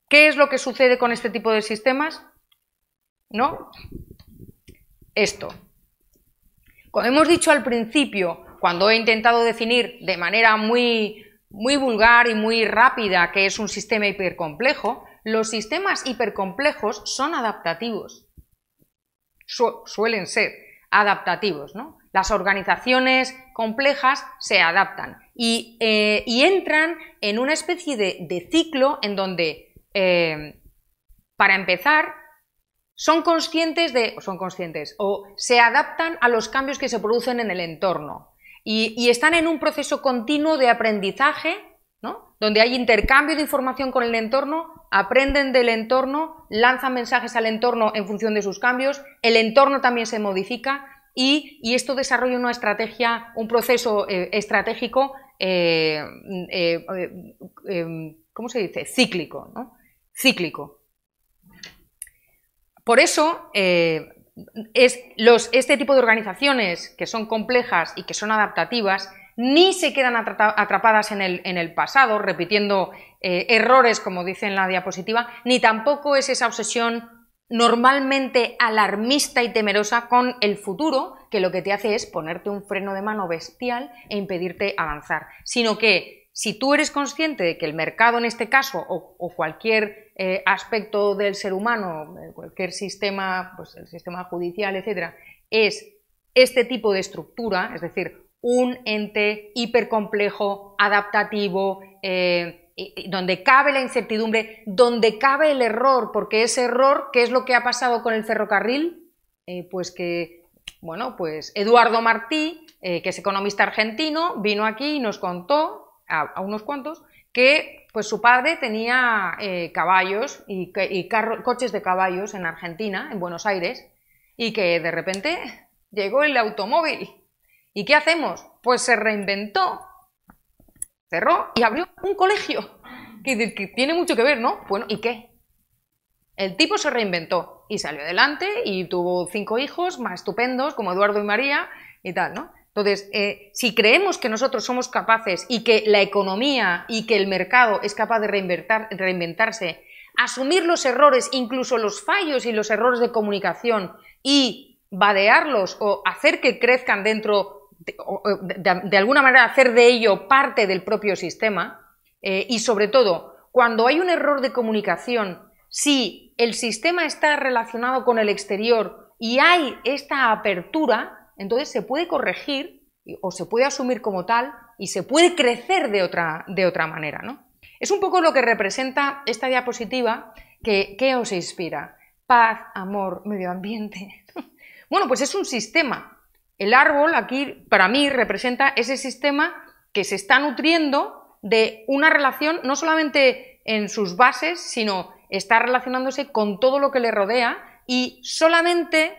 ¿qué es lo que sucede con este tipo de sistemas? ¿No? Esto. Como hemos dicho al principio, cuando he intentado definir de manera muy vulgar y muy rápida qué es un sistema hipercomplejo, los sistemas hipercomplejos son adaptativos. Suelen ser adaptativos, ¿no? Las organizaciones complejas se adaptan y entran en una especie de ciclo en donde, para empezar, son conscientes o se adaptan a los cambios que se producen en el entorno y están en un proceso continuo de aprendizaje, ¿no? Donde hay intercambio de información con el entorno, aprenden del entorno, lanzan mensajes al entorno en función de sus cambios, el entorno también se modifica y esto desarrolla una estrategia, un proceso estratégico, ¿cómo se dice? Cíclico, ¿no? Cíclico. Por eso, este tipo de organizaciones que son complejas y que son adaptativas ni se quedan atrapadas en el pasado, repitiendo errores, como dice en la diapositiva, ni tampoco es esa obsesión normalmente alarmista y temerosa con el futuro, que lo que te hace es ponerte un freno de mano bestial e impedirte avanzar, sino que si tú eres consciente de que el mercado en este caso o cualquier aspecto del ser humano, cualquier sistema, pues el sistema judicial, etcétera, es este tipo de estructura, es decir, un ente hipercomplejo, adaptativo, donde cabe la incertidumbre, donde cabe el error, porque ese error, ¿qué es lo que ha pasado con el ferrocarril? Pues que, bueno, pues Eduardo Martí, que es economista argentino, vino aquí y nos contó, a unos cuantos, que pues su padre tenía caballos y coches de caballos en Argentina, en Buenos Aires, y que de repente llegó el automóvil. ¿Y qué hacemos? Pues se reinventó, cerró y abrió un colegio, que tiene mucho que ver, ¿no? Bueno, ¿y qué? El tipo se reinventó y salió adelante y tuvo 5 hijos más estupendos, como Eduardo y María y tal, ¿no? Entonces, si creemos que nosotros somos capaces y que la economía y que el mercado es capaz de reinventarse, asumir los errores, incluso los fallos y los errores de comunicación y vadearlos o hacer que crezcan dentro de alguna manera hacer de ello parte del propio sistema y sobre todo cuando hay un error de comunicación, si el sistema está relacionado con el exterior y hay esta apertura, entonces se puede corregir o se puede asumir como tal y se puede crecer de otra manera, ¿no? Es un poco lo que representa esta diapositiva ¿Qué os inspira? Paz, amor, medio ambiente. Bueno, pues es un sistema. El árbol aquí, para mí, representa ese sistema que se está nutriendo de una relación, no solamente en sus bases, sino está relacionándose con todo lo que le rodea, y solamente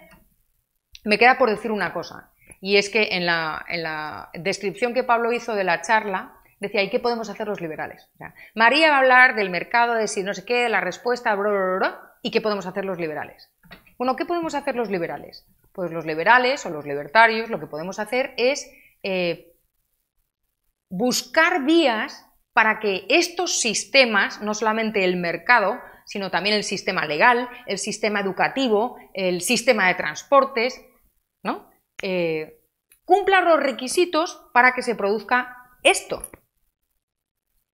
me queda por decir una cosa, y es que en la descripción que Pablo hizo de la charla, decía, ¿y qué podemos hacer los liberales? O sea, María va a hablar del mercado, de si no sé qué, de la respuesta, bla, bla, bla, ¿y qué podemos hacer los liberales? Bueno, ¿qué podemos hacer los liberales? Pues los liberales o los libertarios lo que podemos hacer es buscar vías para que estos sistemas, no solamente el mercado, sino también el sistema legal, el sistema educativo, el sistema de transportes, ¿no? Cumplan los requisitos para que se produzca esto.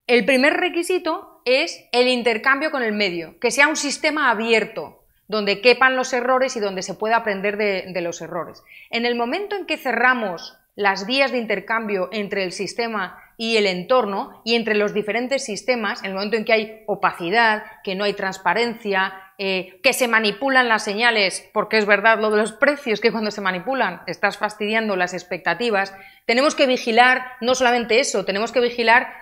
El primer requisito es el intercambio con el medio, que sea un sistema abierto, donde quepan los errores y donde se pueda aprender de los errores. En el momento en que cerramos las vías de intercambio entre el sistema y el entorno y entre los diferentes sistemas, en el momento en que hay opacidad, que no hay transparencia, que se manipulan las señales, porque es verdad lo de los precios, que cuando se manipulan estás fastidiando las expectativas, tenemos que vigilar no solamente eso, tenemos que vigilar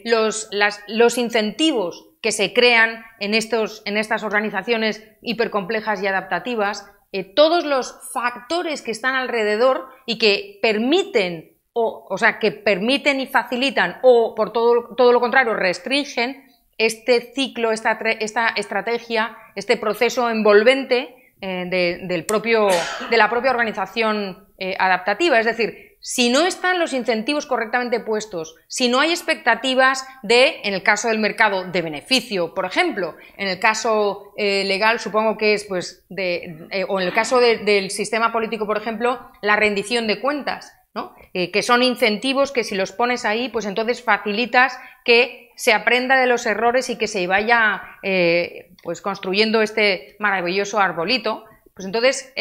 los incentivos que se crean en estas organizaciones hipercomplejas y adaptativas, todos los factores que están alrededor y que permiten, o sea, que permiten y facilitan, o por todo lo contrario restringen este ciclo, esta estrategia, este proceso envolvente de la propia organización adaptativa. Es decir, si no están los incentivos correctamente puestos, si no hay expectativas en el caso del mercado, de beneficio, por ejemplo, en el caso legal supongo que es, pues, o en el caso del sistema político, por ejemplo, la rendición de cuentas, ¿no? Que son incentivos que si los pones ahí, pues entonces facilitas que se aprenda de los errores y que se vaya pues construyendo este maravilloso arbolito. Pues entonces,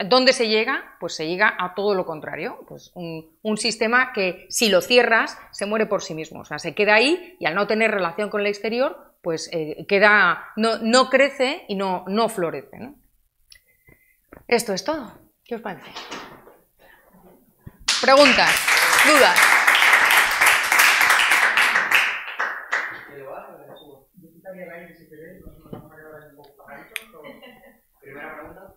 ¿dónde se llega? Pues se llega a todo lo contrario, pues un sistema que si lo cierras se muere por sí mismo, o sea, se queda ahí y al no tener relación con el exterior, pues no crece y no florece, ¿no? Esto es todo. ¿Qué os parece? ¿Preguntas? ¿Dudas? Primera pregunta.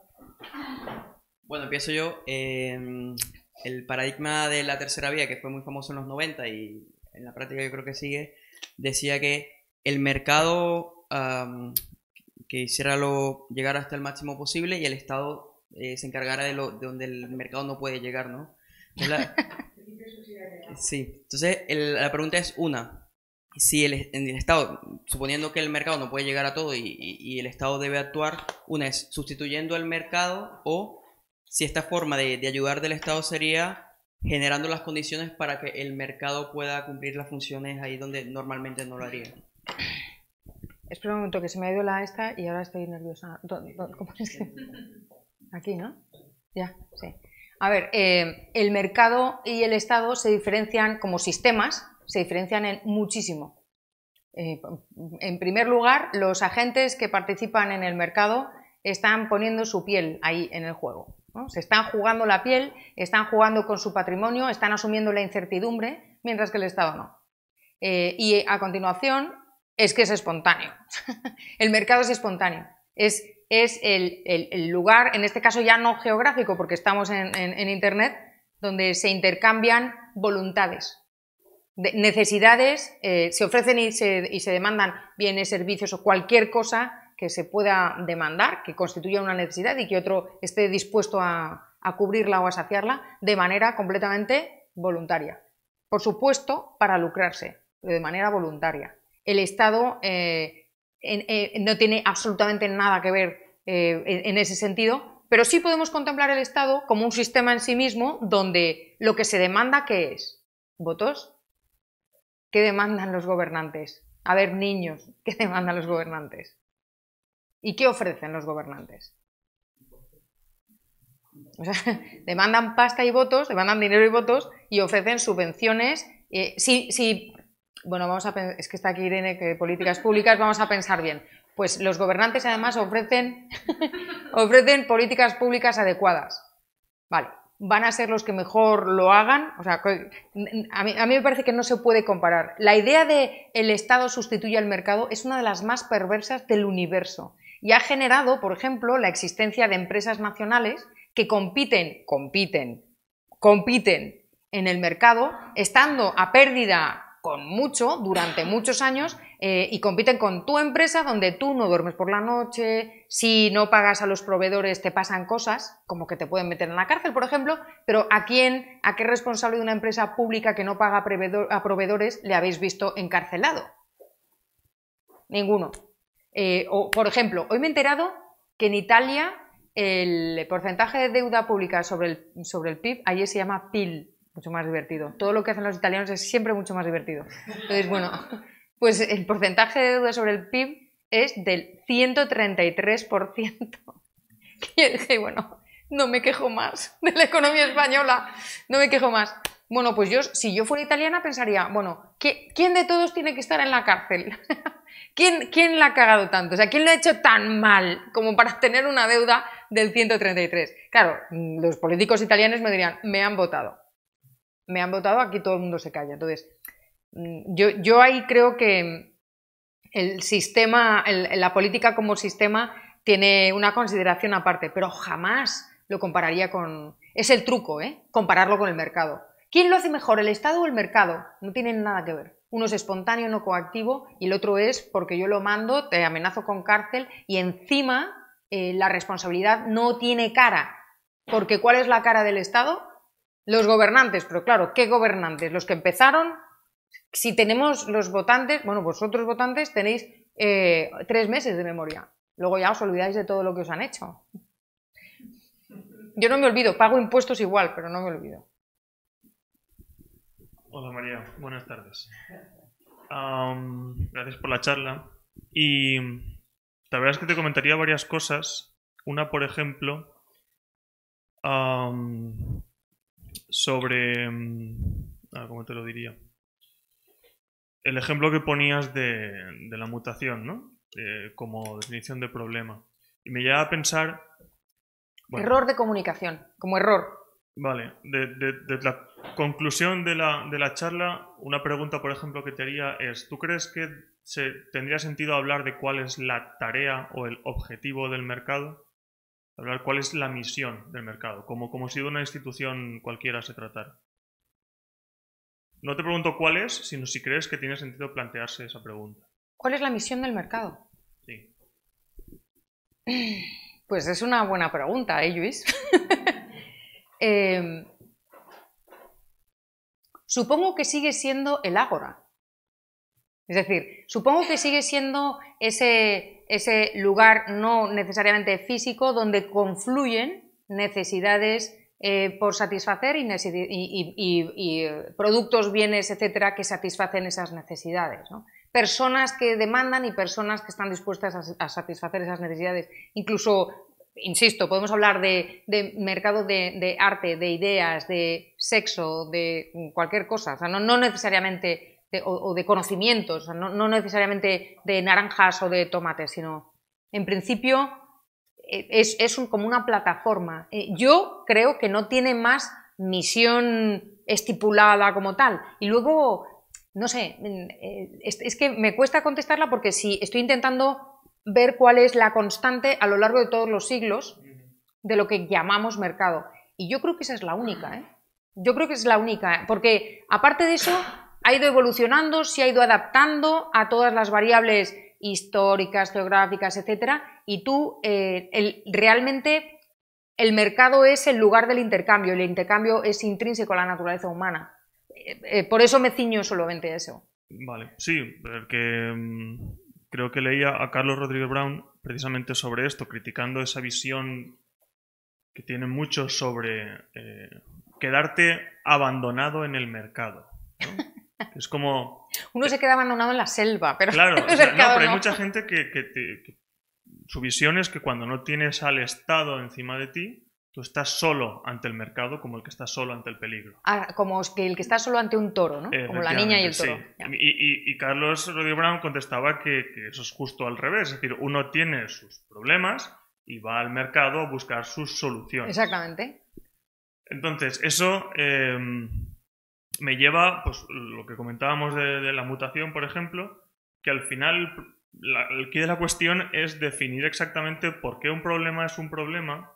Bueno, empiezo yo. El paradigma de la tercera vía, que fue muy famoso en los 90 y en la práctica yo creo que sigue, decía que el mercado que hiciera llegar hasta el máximo posible y el Estado se encargara de donde el mercado no puede llegar, ¿no? Sí, entonces la pregunta es si en el Estado, suponiendo que el mercado no puede llegar a todo y el Estado debe actuar, una es sustituyendo el mercado, o si esta forma de ayudar del Estado sería generando las condiciones para que el mercado pueda cumplir las funciones ahí donde normalmente no lo haría. Espera un momento, que se me ha ido la esta y ahora estoy nerviosa. ¿Cómo es que? Aquí, ¿no? Ya, sí. A ver, el mercado y el Estado se diferencian como sistemas, se diferencian en muchísimo. En primer lugar, los agentes que participan en el mercado están poniendo su piel ahí en el juego, ¿no? Se están jugando la piel, están jugando con su patrimonio, están asumiendo la incertidumbre, mientras que el Estado no. Y a continuación es que es espontáneo. El mercado es espontáneo. Es el lugar, en este caso ya no geográfico, porque estamos en Internet, donde se intercambian voluntades, necesidades, se ofrecen y se demandan bienes, servicios o cualquier cosa que se pueda demandar, que constituya una necesidad y que otro esté dispuesto a cubrirla o a saciarla de manera completamente voluntaria. Por supuesto, para lucrarse, pero de manera voluntaria. El Estado no tiene absolutamente nada que ver en ese sentido, pero sí podemos contemplar el Estado como un sistema en sí mismo donde lo que se demanda, ¿qué es? ¿Votos? ¿Qué demandan los gobernantes? A ver, niños, ¿qué demandan los gobernantes? ¿Y qué ofrecen los gobernantes? O sea, demandan pasta y votos, demandan dinero y votos y ofrecen subvenciones. Si Bueno, es que está aquí Irene, que políticas públicas, vamos a pensar bien. Pues los gobernantes además ofrecen políticas públicas adecuadas. Vale, van a ser los que mejor lo hagan. O sea, a mí me parece que no se puede comparar. La idea de el Estado sustituye al mercado es una de las más perversas del universo y ha generado, por ejemplo, la existencia de empresas nacionales que compiten en el mercado, estando a pérdida con mucho durante muchos años, y compiten con tu empresa donde tú no duermes por la noche, si no pagas a los proveedores te pasan cosas, como que te pueden meter en la cárcel, por ejemplo, pero ¿a qué responsable de una empresa pública que no paga a proveedores le habéis visto encarcelado? Ninguno. O, por ejemplo, hoy me he enterado que en Italia el porcentaje de deuda pública sobre el PIB, allí se llama PIL, mucho más divertido. Todo lo que hacen los italianos es siempre mucho más divertido. Entonces, bueno, pues el porcentaje de deuda sobre el PIB es del 133%. Y yo dije, bueno, no me quejo más de la economía española, no me quejo más. Bueno, pues si yo fuera italiana pensaría, bueno, ¿quién de todos tiene que estar en la cárcel? ¿Quién la ha cagado tanto? O sea, ¿quién lo ha hecho tan mal como para tener una deuda del 133? Claro, los políticos italianos me dirían, me han votado, aquí todo el mundo se calla. Entonces, yo ahí creo que el sistema, la política como sistema tiene una consideración aparte, pero jamás lo compararía con... Es el truco, compararlo con el mercado. ¿Quién lo hace mejor, el Estado o el mercado? No tienen nada que ver. Uno es espontáneo, no coactivo, y el otro es porque yo lo mando, te amenazo con cárcel y encima la responsabilidad no tiene cara. Porque ¿cuál es la cara del Estado? Los gobernantes, pero claro, ¿qué gobernantes? Los que empezaron, si tenemos los votantes, bueno, vosotros votantes tenéis 3 meses de memoria. Luego ya os olvidáis de todo lo que os han hecho. Yo no me olvido, pago impuestos igual, pero no me olvido. Hola María, buenas tardes. Gracias por la charla. Y la verdad es que te comentaría varias cosas. Una, por ejemplo, sobre... ¿cómo te lo diría? El ejemplo que ponías de la mutación, ¿no? Como definición de problema. Y me lleva a pensar... Bueno, error de comunicación, como error. Vale, de la conclusión de la charla, una pregunta, por ejemplo, que te haría es, ¿tú crees que tendría sentido hablar de cuál es la tarea o el objetivo del mercado? Hablar cuál es la misión del mercado, como si de una institución cualquiera se tratara. No te pregunto cuál es, sino si crees que tiene sentido plantearse esa pregunta. ¿Cuál es la misión del mercado? Sí. Pues es una buena pregunta, Luis? Supongo que sigue siendo el ágora. Es decir, supongo que sigue siendo ese lugar no necesariamente físico donde confluyen necesidades por satisfacer y productos, bienes, etcétera, que satisfacen esas necesidades, ¿no? Personas que demandan y personas que están dispuestas a satisfacer esas necesidades. Incluso, insisto, podemos hablar de mercado de arte, de ideas, de sexo, de cualquier cosa, o sea, no necesariamente de conocimientos, o sea, no necesariamente de naranjas o de tomates, sino en principio es como una plataforma. Yo creo que no tiene más misión estipulada como tal. Y luego, no sé, es que me cuesta contestarla porque si estoy intentando ver cuál es la constante a lo largo de todos los siglos de lo que llamamos mercado. Y yo creo que esa es la única, Yo creo que es la única, porque aparte de eso ha ido evolucionando, se ha ido adaptando a todas las variables históricas, geográficas, etcétera, y tú realmente el mercado es el lugar del intercambio, el intercambio es intrínseco a la naturaleza humana. Por eso me ciño solamente a eso. Vale, sí, porque creo que leía a Carlos Rodríguez Brown precisamente sobre esto, criticando esa visión que tienen muchos sobre quedarte abandonado en el mercado, ¿no? Es como... Uno se queda abandonado en la selva, pero claro, en el mercado pero hay no. mucha gente que su visión es que cuando no tienes al Estado encima de ti, Tú estás solo ante el mercado como el que está solo ante el peligro. Como que el que está solo ante un toro, ¿no? Como la niña y el toro. Sí. Y Carlos Rodríguez Brown contestaba que eso es justo al revés. Es decir, uno tiene sus problemas y va al mercado a buscar sus soluciones. Exactamente. Entonces, eso me lleva, pues, lo que comentábamos de la mutación, por ejemplo, que al final el quid de la cuestión es definir exactamente por qué un problema es un problema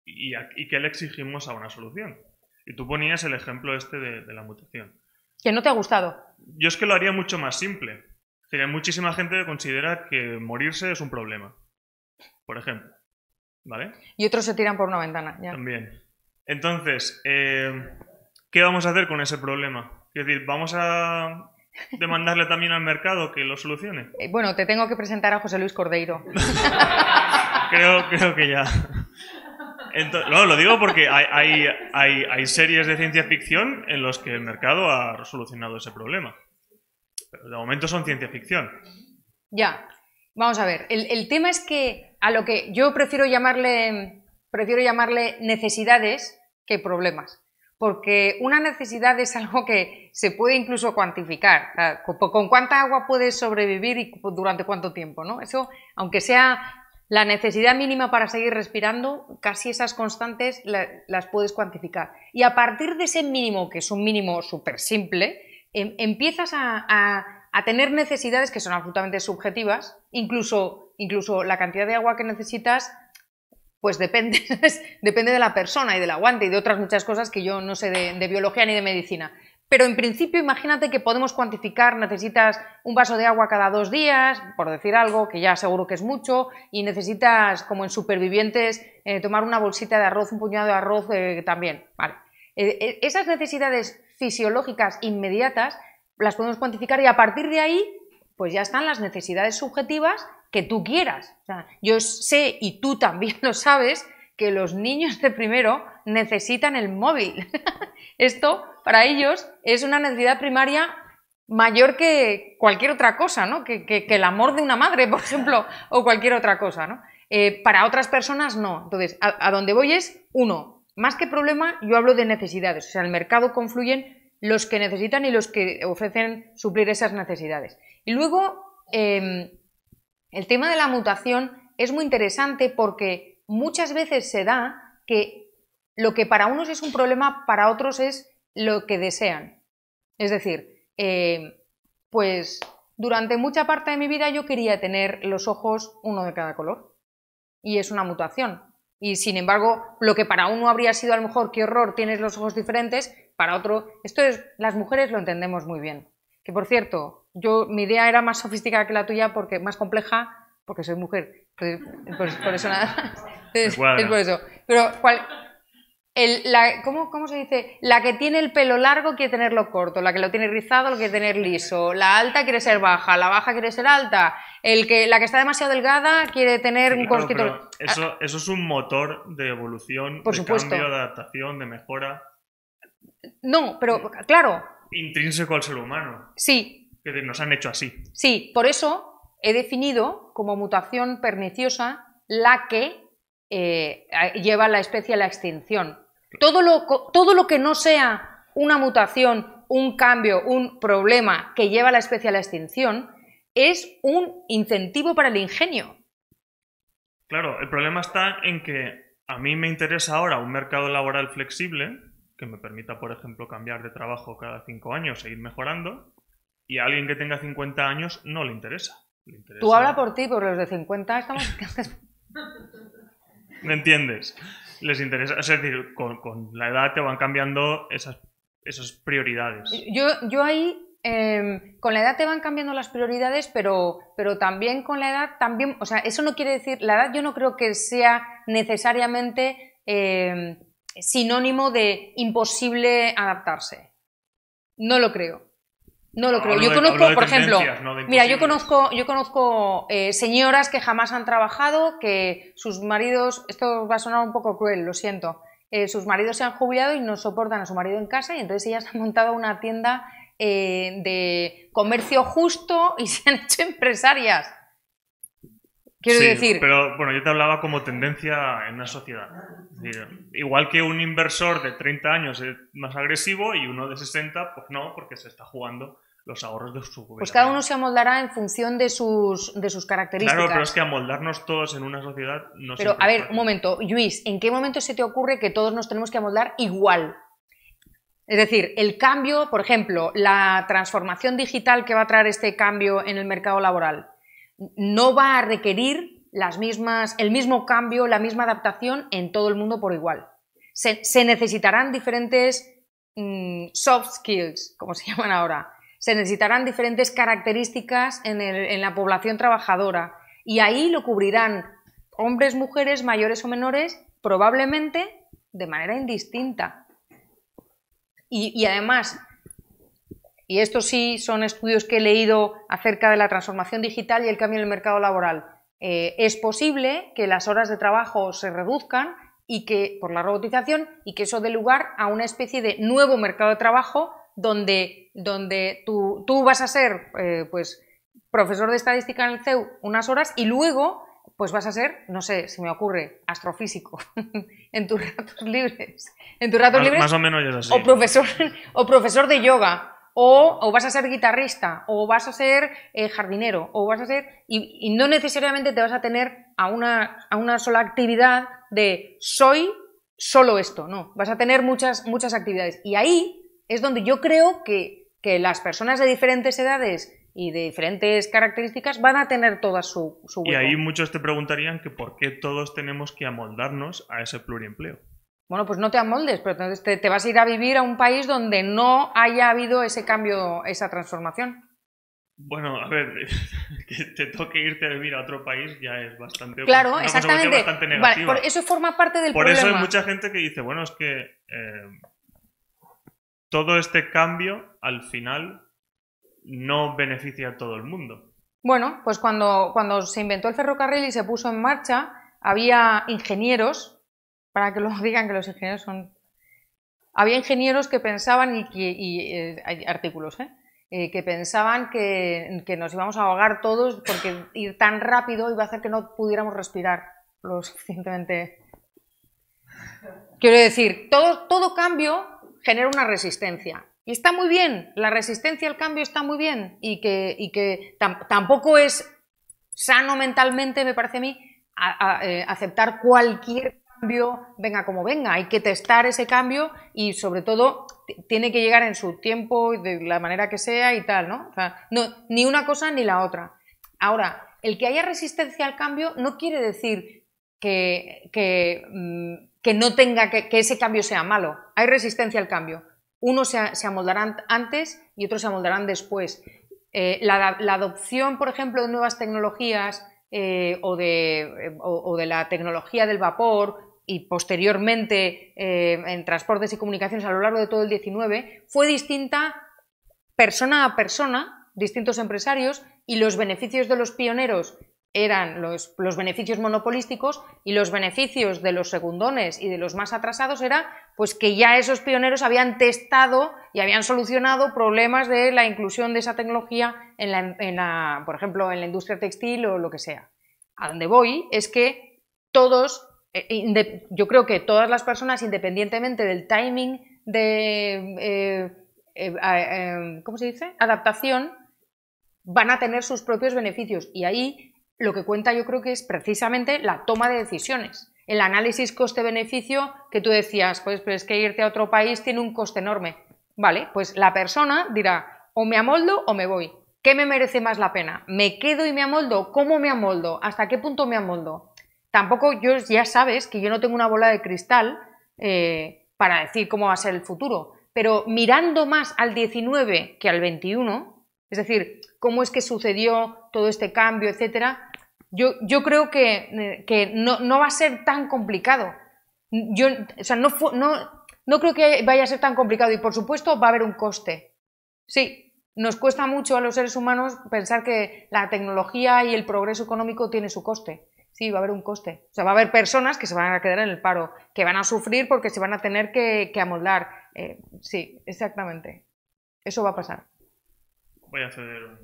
y qué le exigimos a una solución. Y tú ponías el ejemplo este de la mutación. ¿Que no te ha gustado? Yo es que lo haría mucho más simple. Hay muchísima gente que considera que morirse es un problema, por ejemplo. ¿Vale? Y otros se tiran por una ventana. Ya. También. Entonces, ¿qué vamos a hacer con ese problema? Es decir, ¿vamos a demandarle también al mercado que lo solucione? Bueno, te tengo que presentar a José Luis Cordeiro. creo que ya. Entonces, no, lo digo porque hay series de ciencia ficción en los que el mercado ha solucionado ese problema. Pero de momento son ciencia ficción. Ya. Vamos a ver. El tema es que a lo que yo prefiero llamarle necesidades que problemas. Porque una necesidad es algo que se puede incluso cuantificar. O sea, con cuánta agua puedes sobrevivir y durante cuánto tiempo, ¿no? Eso, aunque sea la necesidad mínima para seguir respirando, casi esas constantes las puedes cuantificar. Y a partir de ese mínimo, que es un mínimo súper simple, empiezas a tener necesidades que son absolutamente subjetivas, incluso la cantidad de agua que necesitas, pues depende de la persona y del aguante y de otras muchas cosas que yo no sé de biología ni de medicina. Pero en principio imagínate que podemos cuantificar, necesitas un vaso de agua cada 2 días, por decir algo, que ya seguro que es mucho, y necesitas, como en Supervivientes, tomar una bolsita de arroz, un puñado de arroz también. Vale. Esas necesidades fisiológicas inmediatas las podemos cuantificar y a partir de ahí pues ya están las necesidades subjetivas que tú quieras. O sea, yo sé, y tú también lo sabes, que los niños de primero necesitan el móvil. Esto, para ellos, es una necesidad primaria mayor que cualquier otra cosa, ¿no? Que el amor de una madre, por ejemplo, o cualquier otra cosa, ¿no? Para otras personas, no. Entonces, a donde voy es, uno, más que problema, yo hablo de necesidades. O sea, en el mercado confluyen los que necesitan y los que ofrecen suplir esas necesidades. Y luego, el tema de la mutación es muy interesante porque muchas veces se da que lo que para unos es un problema, para otros es lo que desean. Es decir, pues durante mucha parte de mi vida yo quería tener los ojos uno de cada color y es una mutación. Y sin embargo, lo que para uno habría sido a lo mejor qué horror, tienes los ojos diferentes, para otro, las mujeres lo entendemos muy bien. Que por cierto, mi idea era más sofisticada que la tuya, porque más compleja, porque soy mujer. Por eso nada. Es por eso. Pero ¿cómo se dice? La que tiene el pelo largo quiere tenerlo corto, la que lo tiene rizado lo quiere tener liso, la alta quiere ser baja, la baja quiere ser alta, la que está demasiado delgada quiere tener un cosquito. Eso es un motor de evolución, por de supuesto. Cambio, de adaptación, de mejora. No, pero claro. Intrínseco al ser humano. Sí. Que nos han hecho así. Sí, por eso he definido como mutación perniciosa la que lleva a la especie a la extinción. Todo lo que no sea una mutación, un cambio, un problema que lleva a la especie a la extinción es un incentivo para el ingenio. Claro, el problema está en que a mí me interesa ahora un mercado laboral flexible que me permita, por ejemplo, cambiar de trabajo cada 5 años e ir mejorando, y a alguien que tenga 50 años no le interesa. Tú habla por ti, porque los de 50 estamos... ¿Me entiendes? Les interesa, es decir, con la edad te van cambiando esas prioridades. Yo ahí, con la edad te van cambiando las prioridades, pero también con la edad, también, o sea, eso no quiere decir, la edad yo no creo que sea necesariamente sinónimo de imposible adaptarse. No lo creo. No lo creo. Yo conozco, por ejemplo, mira, yo conozco señoras que jamás han trabajado, que sus maridos, esto va a sonar un poco cruel, lo siento, sus maridos se han jubilado y no soportan a su marido en casa y entonces ellas han montado una tienda de comercio justo y se han hecho empresarias. Quiero Sí, decir... pero bueno, yo te hablaba como tendencia en una sociedad. Es decir, igual que un inversor de 30 años es más agresivo y uno de 60, pues no, porque se está jugando los ahorros de su jubilación. Pues cada uno se amoldará en función de sus características. Claro, pero es que amoldarnos todos en una sociedad no Pero, siempre a es ver, fácil. un momento, Luis, ¿en qué momento se te ocurre que todos nos tenemos que amoldar igual? Es decir, el cambio, por ejemplo, la transformación digital que va a traer este cambio en el mercado laboral, no va a requerir el mismo cambio, la misma adaptación en todo el mundo por igual. Se necesitarán diferentes soft skills, como se llaman ahora. Se necesitarán diferentes características en la población trabajadora y ahí lo cubrirán hombres, mujeres, mayores o menores, probablemente de manera indistinta. Y además, y estos sí son estudios que he leído acerca de la transformación digital y el cambio en el mercado laboral, es posible que las horas de trabajo se reduzcan y que, por la robotización, y que eso dé lugar a una especie de nuevo mercado de trabajo donde tú vas a ser pues, profesor de estadística en el CEU unas horas y luego pues vas a ser, no sé, se me ocurre, astrofísico en tus ratos libres. En tus ratos libres Más o menos ya es así. O profesor de yoga. O vas a ser guitarrista, o vas a ser jardinero, o vas a ser... Y no necesariamente te vas a tener a una sola actividad de soy solo esto, no. Vas a tener muchas actividades. Y ahí es donde yo creo que las personas de diferentes edades y de diferentes características van a tener toda su hueco. Y ahí muchos te preguntarían que por qué todos tenemos que amoldarnos a ese pluriempleo. Bueno, pues no te amoldes, pero entonces te vas a ir a vivir a un país donde no haya habido ese cambio, esa transformación. Bueno, a ver, que te toque irte a vivir a otro país ya es bastante... Claro, una exactamente. consecuencia bastante negativa. Vale, eso forma parte del Por problema. eso hay mucha gente que dice, bueno, es que todo este cambio al final no beneficia a todo el mundo. Bueno, pues cuando se inventó el ferrocarril y se puso en marcha, había ingenieros, para que lo digan que los ingenieros son... Había ingenieros que pensaban, hay artículos, que pensaban que nos íbamos a ahogar todos porque ir tan rápido iba a hacer que no pudiéramos respirar lo suficientemente... Quiero decir, todo cambio genera una resistencia. Y está muy bien, la resistencia al cambio está muy bien y que tampoco es sano mentalmente, me parece a mí, aceptar cualquier cambio, venga como venga. Hay que testar ese cambio y sobre todo tiene que llegar en su tiempo y de la manera que sea y tal, ¿no? O sea, no, ni una cosa ni la otra. Ahora, el que haya resistencia al cambio no quiere decir que no tenga que ese cambio sea malo. Hay resistencia al cambio. Unos se amoldarán antes y otros se amoldarán después. La adopción, por ejemplo, de nuevas tecnologías o de la tecnología del vapor y posteriormente en transportes y comunicaciones a lo largo de todo el 19 fue distinta persona a persona, distintos empresarios, y los beneficios de los pioneros eran los beneficios monopolísticos y los beneficios de los segundones y de los más atrasados era pues que ya esos pioneros habían testado y habían solucionado problemas de la inclusión de esa tecnología por ejemplo, en la industria textil o lo que sea. A donde voy es que todos, yo creo que todas las personas, independientemente del timing de, ¿cómo se dice?, adaptación, van a tener sus propios beneficios y ahí lo que cuenta yo creo que es precisamente la toma de decisiones. El análisis coste-beneficio que tú decías, pues pero es que irte a otro país tiene un coste enorme. Vale, pues la persona dirá, o me amoldo o me voy. ¿Qué me merece más la pena? ¿Me quedo y me amoldo? ¿Cómo me amoldo? ¿Hasta qué punto me amoldo? Tampoco, ya sabes que yo no tengo una bola de cristal para decir cómo va a ser el futuro, pero mirando más al 19 que al 21, es decir, cómo es que sucedió todo este cambio, etcétera, yo creo que no va a ser tan complicado. O sea, no creo que vaya a ser tan complicado y, por supuesto, va a haber un coste. Sí, nos cuesta mucho a los seres humanos pensar que la tecnología y el progreso económico tiene su coste. Sí, va a haber un coste. O sea, va a haber personas que se van a quedar en el paro, que van a sufrir porque se van a tener que amoldar. Sí, exactamente. Eso va a pasar. Voy a ceder un...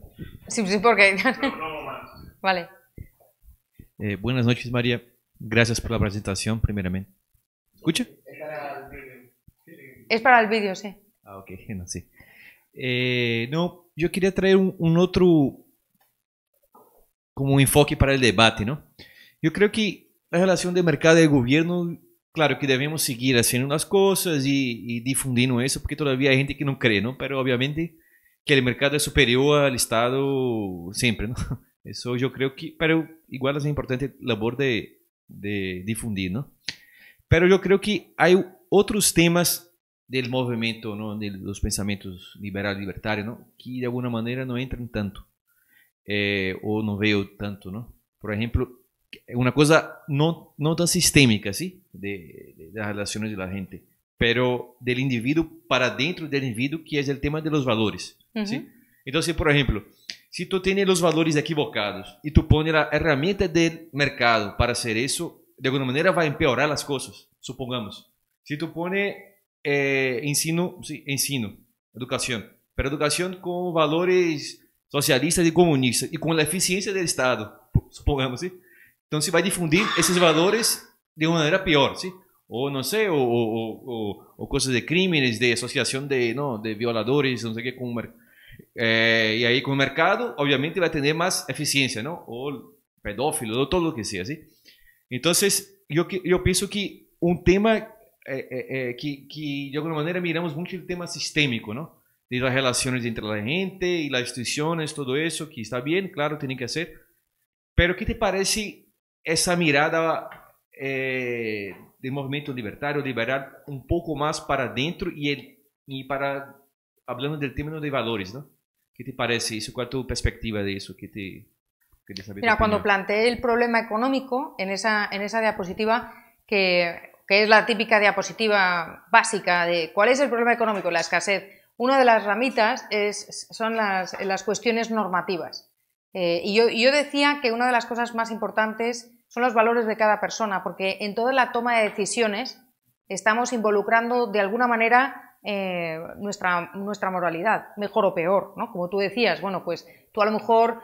Sí, porque... Pero no más. Vale. Buenas noches, María. Gracias por la presentación, primeramente. ¿Escucha? Es para el vídeo, sí. Ah, ok, no sé. No, yo quería traer un otro como enfoque para el debate, ¿no? Yo creo que la relación de mercado y gobierno, claro que debemos seguir haciendo las cosas y difundiendo eso, porque todavía hay gente que no cree, ¿no? Pero obviamente que el mercado es superior al Estado siempre, ¿no? Eso yo creo que, pero igual es importante labor de difundir, ¿no? Pero yo creo que hay otros temas del movimiento, ¿no? De los pensamientos libertarios, ¿no? Que de alguna manera no entran tanto, o no veo tanto, ¿no? Por ejemplo, una cosa no tan sistémica, ¿sí? De las relaciones de la gente, pero del individuo para dentro del individuo, que es el tema de los valores, ¿sí? Entonces, por ejemplo, si tú tienes los valores equivocados y tú pones la herramienta del mercado para hacer eso, de alguna manera va a empeorar las cosas, supongamos. Si tú pones ensino, educación, pero educación con valores socialistas y comunistas y con la eficiencia del Estado, supongamos, ¿sí? Entonces va a difundir esos valores de una manera peor, ¿sí? O no sé, o cosas de crímenes, de asociación de violadores, no sé qué, y ahí con el mercado, obviamente va a tener más eficiencia, ¿no? O pedófilo, o todo lo que sea, ¿sí? Entonces, yo pienso que un tema que de alguna manera miramos mucho el tema sistémico, ¿no? De las relaciones entre la gente y las instituciones, todo eso, que está bien, claro, tiene que hacer. Pero, ¿qué te parece esa mirada del movimiento libertario, liberal, un poco más para dentro y para, hablando del término de valores, ¿no? ¿Qué te parece eso? ¿Cuál es tu perspectiva de eso? Mira, cuando planteé el problema económico en esa diapositiva, que es la típica diapositiva básica de cuál es el problema económico, la escasez, una de las ramitas son las cuestiones normativas. Y yo decía que una de las cosas más importantes son los valores de cada persona, porque en toda la toma de decisiones estamos involucrando de alguna manera nuestra moralidad, mejor o peor, ¿no? Como tú decías, bueno, pues tú a lo mejor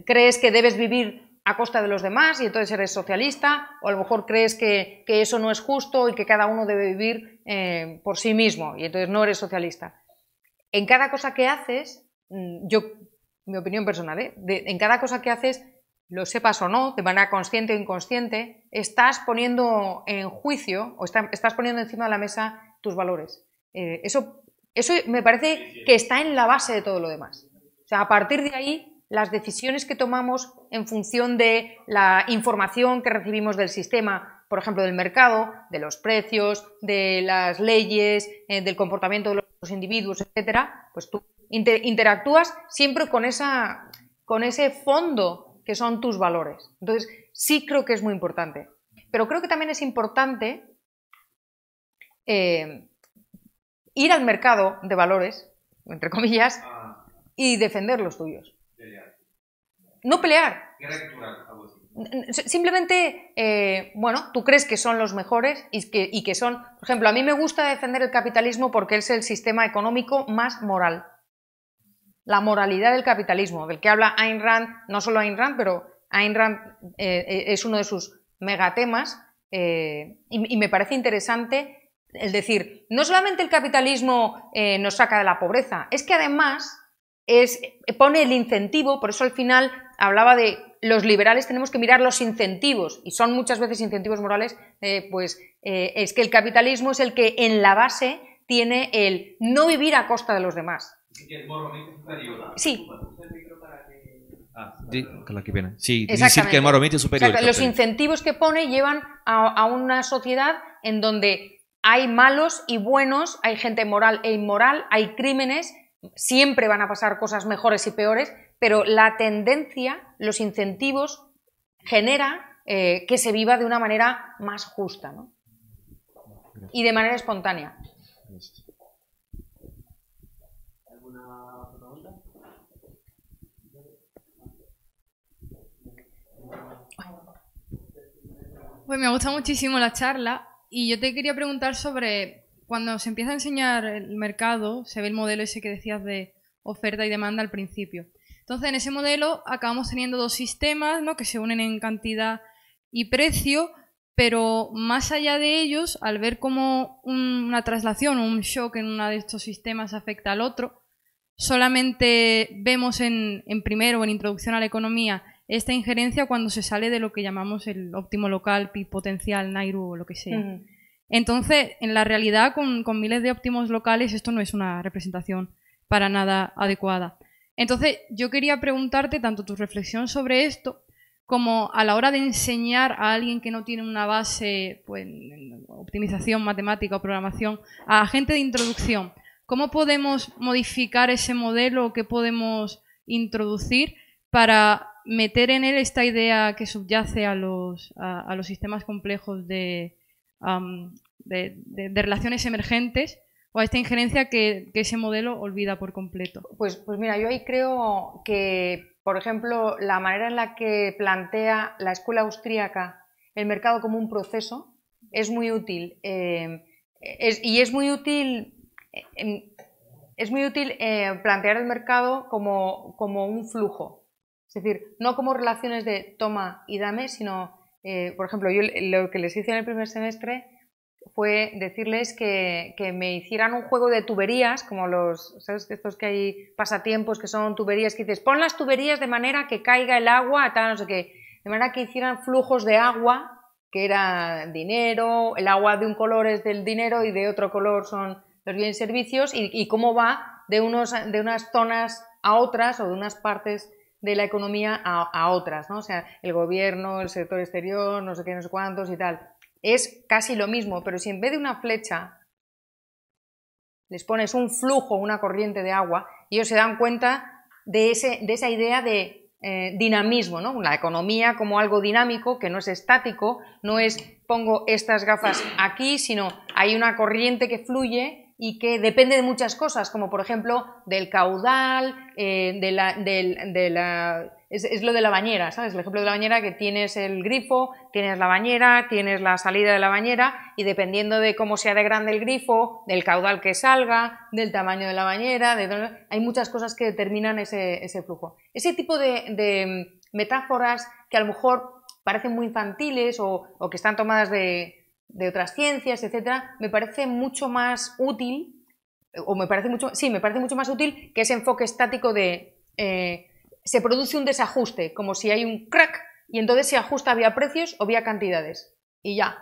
crees que debes vivir a costa de los demás y entonces eres socialista, o a lo mejor crees que eso no es justo y que cada uno debe vivir por sí mismo y entonces no eres socialista. En cada cosa que haces, mi opinión personal, en cada cosa que haces, lo sepas o no, de manera consciente o inconsciente, estás poniendo en juicio o estás poniendo encima de la mesa tus valores. Eso me parece que está en la base de todo lo demás. O sea, a partir de ahí, las decisiones que tomamos en función de la información que recibimos del sistema, por ejemplo, del mercado, de los precios, de las leyes, del comportamiento de los individuos, etcétera, pues tú interactúas siempre con ese fondo que son tus valores. Entonces, sí creo que es muy importante. Pero creo que también es importante ir al mercado de valores, entre comillas, y defender los tuyos. No pelear. Simplemente, bueno, tú crees que son los mejores y que son... Por ejemplo, a mí me gusta defender el capitalismo porque es el sistema económico más moral. La moralidad del capitalismo, del que habla Ayn Rand, no solo Ayn Rand, pero Ayn Rand es uno de sus megatemas y me parece interesante el decir, no solamente el capitalismo nos saca de la pobreza, es que además pone el incentivo, por eso al final hablaba de los liberales tenemos que mirar los incentivos, y son muchas veces incentivos morales, es que el capitalismo es el que en la base tiene el no vivir a costa de los demás. Sí. Sí, decir que el moralmente es superior. O sea, los incentivos que pone llevan a una sociedad en donde hay malos y buenos, hay gente moral e inmoral, hay crímenes, siempre van a pasar cosas mejores y peores, pero la tendencia, los incentivos, genera que se viva de una manera más justa, ¿no? Y de manera espontánea. Pues me ha gustado muchísimo la charla y yo te quería preguntar sobre cuando se empieza a enseñar el mercado, se ve el modelo ese que decías de oferta y demanda al principio. Entonces, en ese modelo acabamos teniendo dos sistemas, ¿no?, que se unen en cantidad y precio, pero más allá de ellos, al ver cómo una traslación o un shock en uno de estos sistemas afecta al otro, solamente vemos en primero o en introducción a la economía esta injerencia cuando se sale de lo que llamamos el óptimo local, PIB potencial, NAIRU o lo que sea. Entonces, en la realidad, con miles de óptimos locales, esto no es una representación para nada adecuada. Entonces, yo quería preguntarte tanto tu reflexión sobre esto, como a la hora de enseñar a alguien que no tiene una base, pues, en optimización matemática o programación, a gente de introducción, ¿cómo podemos modificar ese modelo o qué podemos introducir para meter en él esta idea que subyace a los sistemas complejos de relaciones emergentes, o a esta injerencia que ese modelo olvida por completo? Pues mira, yo ahí creo que, por ejemplo, la manera en la que plantea la escuela austríaca el mercado como un proceso es muy útil. Y es muy útil plantear el mercado como un flujo. Es decir, no como relaciones de toma y dame, sino, por ejemplo, yo lo que les hice en el primer semestre fue decirles que me hicieran un juego de tuberías, como ¿sabes? Estos que hay pasatiempos que son tuberías, que dices, pon las tuberías de manera que caiga el agua, tal, no sé qué, de manera que hicieran flujos de agua, que era dinero, el agua de un color es del dinero y de otro color son los bienes y servicios, y cómo va de unas zonas a otras, o de unas partes de la economía a otras, ¿no? O sea, el gobierno, el sector exterior, no sé qué, no sé cuántos y tal. Es casi lo mismo, pero si en vez de una flecha les pones un flujo, una corriente de agua, ellos se dan cuenta de esa idea de dinamismo, ¿no? La economía como algo dinámico, que no es estático, no es pongo estas gafas aquí, sino hay una corriente que fluye y que depende de muchas cosas, como por ejemplo del caudal, es lo de la bañera, ¿sabes? El ejemplo de la bañera, que tienes el grifo, tienes la bañera, tienes la salida de la bañera, y dependiendo de cómo sea de grande el grifo, del caudal que salga, del tamaño de la bañera, hay muchas cosas que determinan ese flujo. Ese tipo de metáforas que a lo mejor parecen muy infantiles o que están tomadas de otras ciencias, etcétera, me parece mucho más útil, me parece mucho más útil que ese enfoque estático de se produce un desajuste, como si hay un crack y entonces se ajusta vía precios o vía cantidades y ya,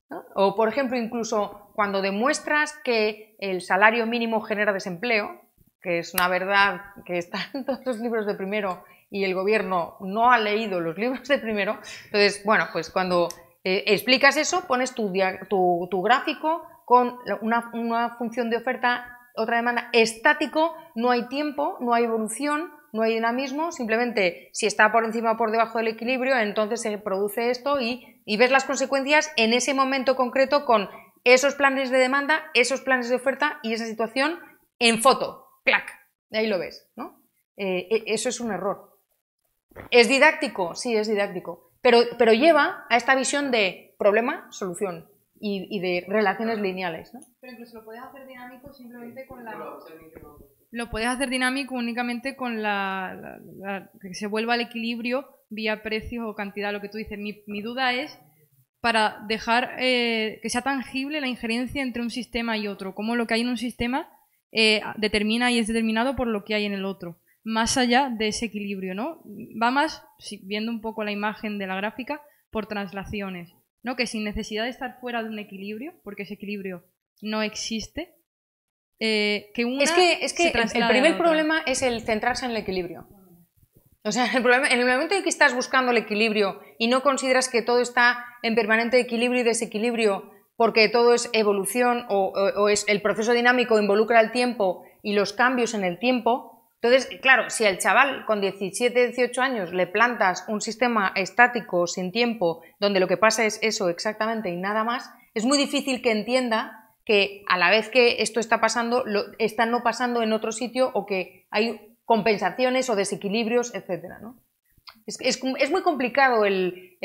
¿no? O por ejemplo, incluso cuando demuestras que el salario mínimo genera desempleo, que es una verdad que está en todos los libros de primero y el gobierno no ha leído los libros de primero, entonces, bueno, pues cuando explicas eso, pones tu gráfico con una función de oferta, otra demanda, estático, no hay tiempo, no hay evolución, no hay dinamismo, simplemente si está por encima o por debajo del equilibrio, entonces se produce esto y ves las consecuencias en ese momento concreto con esos planes de demanda, esos planes de oferta y esa situación en foto, ¡clac! Ahí lo ves, ¿no? Eso es un error. ¿Es didáctico? Sí, es didáctico. Pero lleva a esta visión de problema, solución y de relaciones lineales, ¿no? Pero incluso lo puedes hacer dinámico simplemente con Lo puedes hacer dinámico únicamente con que se vuelva al equilibrio vía precios o cantidad, lo que tú dices. Mi duda es para dejar que sea tangible la injerencia entre un sistema y otro, como lo que hay en un sistema determina y es determinado por lo que hay en el otro, más allá de ese equilibrio, ¿no? Va más, viendo un poco la imagen de la gráfica, por traslaciones, ¿no? Que sin necesidad de estar fuera de un equilibrio, porque ese equilibrio no existe, que una es que el primer problema es el centrarse en el equilibrio. O sea, el problema, en el momento en que estás buscando el equilibrio y no consideras que todo está en permanente equilibrio y desequilibrio, porque todo es evolución o es el proceso dinámico involucra el tiempo y los cambios en el tiempo. Entonces, claro, si al chaval con 17, 18 años le plantas un sistema estático, sin tiempo, donde lo que pasa es eso exactamente y nada más, es muy difícil que entienda que a la vez que esto está pasando, está no pasando en otro sitio o que hay compensaciones o desequilibrios, etcétera, ¿no? Es muy complicado el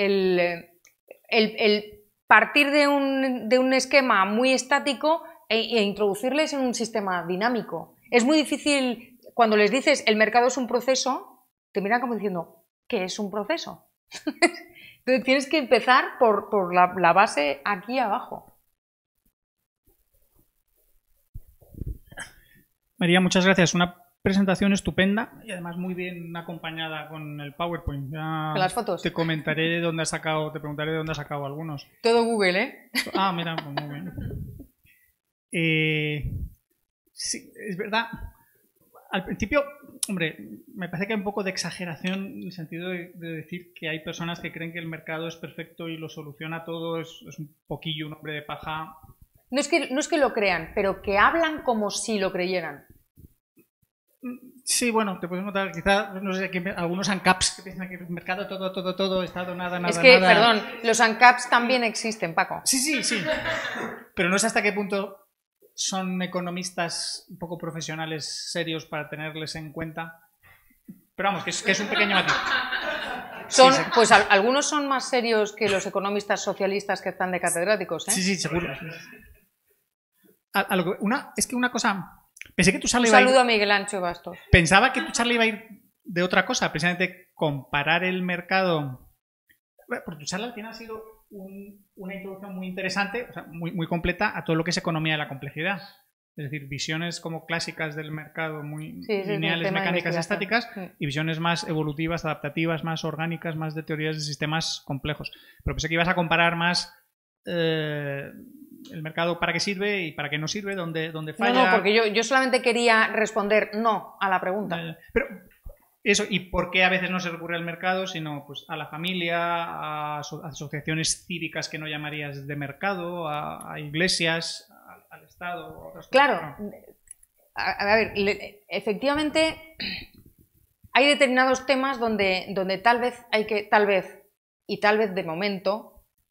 partir de un esquema muy estático e introducirles en un sistema dinámico. Es muy difícil. Cuando les dices el mercado es un proceso, te miran como diciendo, ¿qué es un proceso? Entonces tienes que empezar por la base aquí abajo. María, muchas gracias. Una presentación estupenda y además muy bien acompañada con el PowerPoint. Ya ¿Con las fotos? te comentaré de dónde has sacado, te preguntaré de dónde has sacado algunos. Todo Google, ¿eh? Ah, mira, pues muy bien. Sí, es verdad. Al principio, hombre, me parece que hay un poco de exageración en el sentido de decir que hay personas que creen que el mercado es perfecto y lo soluciona todo. Es un poquillo un hombre de paja. No es que lo crean, pero que hablan como si lo creyeran. Sí, bueno, te puedes notar, quizá, no sé, que algunos ANCAPs que piensan que el mercado todo, Estado nada. Es que, nada. perdón, los ANCAPs también existen, Paco. Sí. Pero no sé hasta qué punto son economistas un poco profesionales serios para tenerles en cuenta. Pero vamos, que es un pequeño matiz. Sí. Pues algunos son más serios que los economistas socialistas que están de catedráticos, ¿eh? Sí, seguro. Es que una cosa... Pensé que tu charla Un saludo a Miguel Ancho Bastos. Pensaba que tu charla iba a ir de otra cosa, precisamente comparar el mercado. Bueno, porque tu charla al final ha sido una introducción muy interesante, o sea, muy completa a todo lo que es economía de la complejidad. Es decir, visiones como clásicas del mercado, muy lineales, mecánicas, estáticas, y visiones más evolutivas, adaptativas, más orgánicas, más de teorías de sistemas complejos. Pero pensé que ibas a comparar más el mercado para qué sirve y para qué no sirve, dónde falla. No, porque yo solamente quería responder no a la pregunta. Pero eso, y por qué a veces no se recurre al mercado, sino pues a la familia, a asociaciones cívicas que no llamarías de mercado, a iglesias, al Estado. Claro, a ver, efectivamente hay determinados temas donde tal vez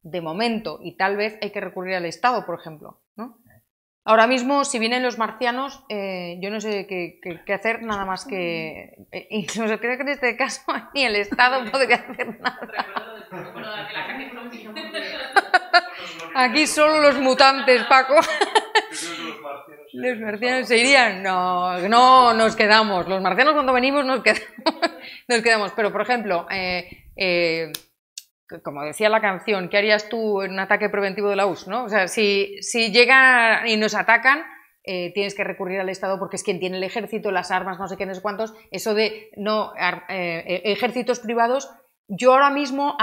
de momento y tal vez hay que recurrir al Estado, por ejemplo, ¿no? Ahora mismo, si vienen los marcianos, yo no sé qué hacer, nada más que... incluso creo que en este caso ni el Estado podría hacer nada. Aquí solo los mutantes, Paco. Los marcianos se irían. No, nos quedamos. Los marcianos cuando venimos nos quedamos. Pero, por ejemplo... como decía la canción, ¿qué harías tú en un ataque preventivo de la URSS, ¿no? O sea, si llegan y nos atacan, tienes que recurrir al Estado porque es quien tiene el ejército, las armas, no sé qué, no sé cuántos. Eso de ejércitos privados, yo ahora mismo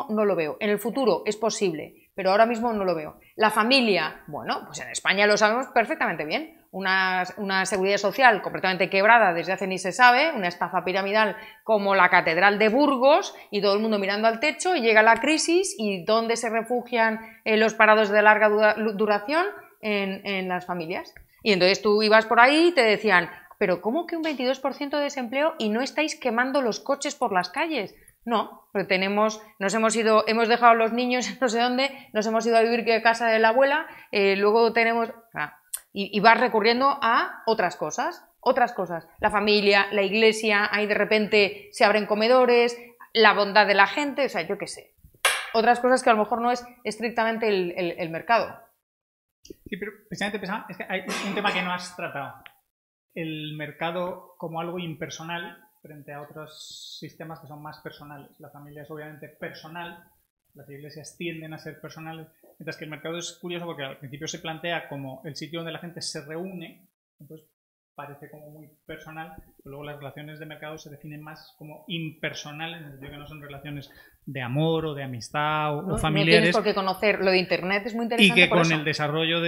no lo veo. En el futuro es posible, pero ahora mismo no lo veo. La familia, bueno, pues en España lo sabemos perfectamente bien. Una seguridad social completamente quebrada desde hace ni se sabe, una estafa piramidal como la Catedral de Burgos y todo el mundo mirando al techo y llega la crisis y ¿dónde se refugian los parados de larga duración? En las familias. Y entonces tú ibas por ahí y te decían, pero ¿cómo que un 22% de desempleo y no estáis quemando los coches por las calles? No, porque hemos dejado a los niños no sé dónde, nos hemos ido a vivir a casa de la abuela, luego tenemos... Y vas recurriendo a otras cosas. La familia, la iglesia, ahí de repente se abren comedores, la bondad de la gente, o sea, yo qué sé. Otras cosas que a lo mejor no es estrictamente el mercado. Sí, pero precisamente pensaba, es que hay un tema que no has tratado. El mercado como algo impersonal frente a otros sistemas que son más personales. La familia es obviamente personal, las iglesias tienden a ser personales, mientras que el mercado es curioso porque al principio se plantea como el sitio donde la gente se reúne, entonces parece como muy personal, pero luego las relaciones de mercado se definen más como impersonales, en el sentido que no son relaciones de amor o de amistad o familiares. No tienes por qué conocer, lo de Internet es muy interesante. Y que con el desarrollo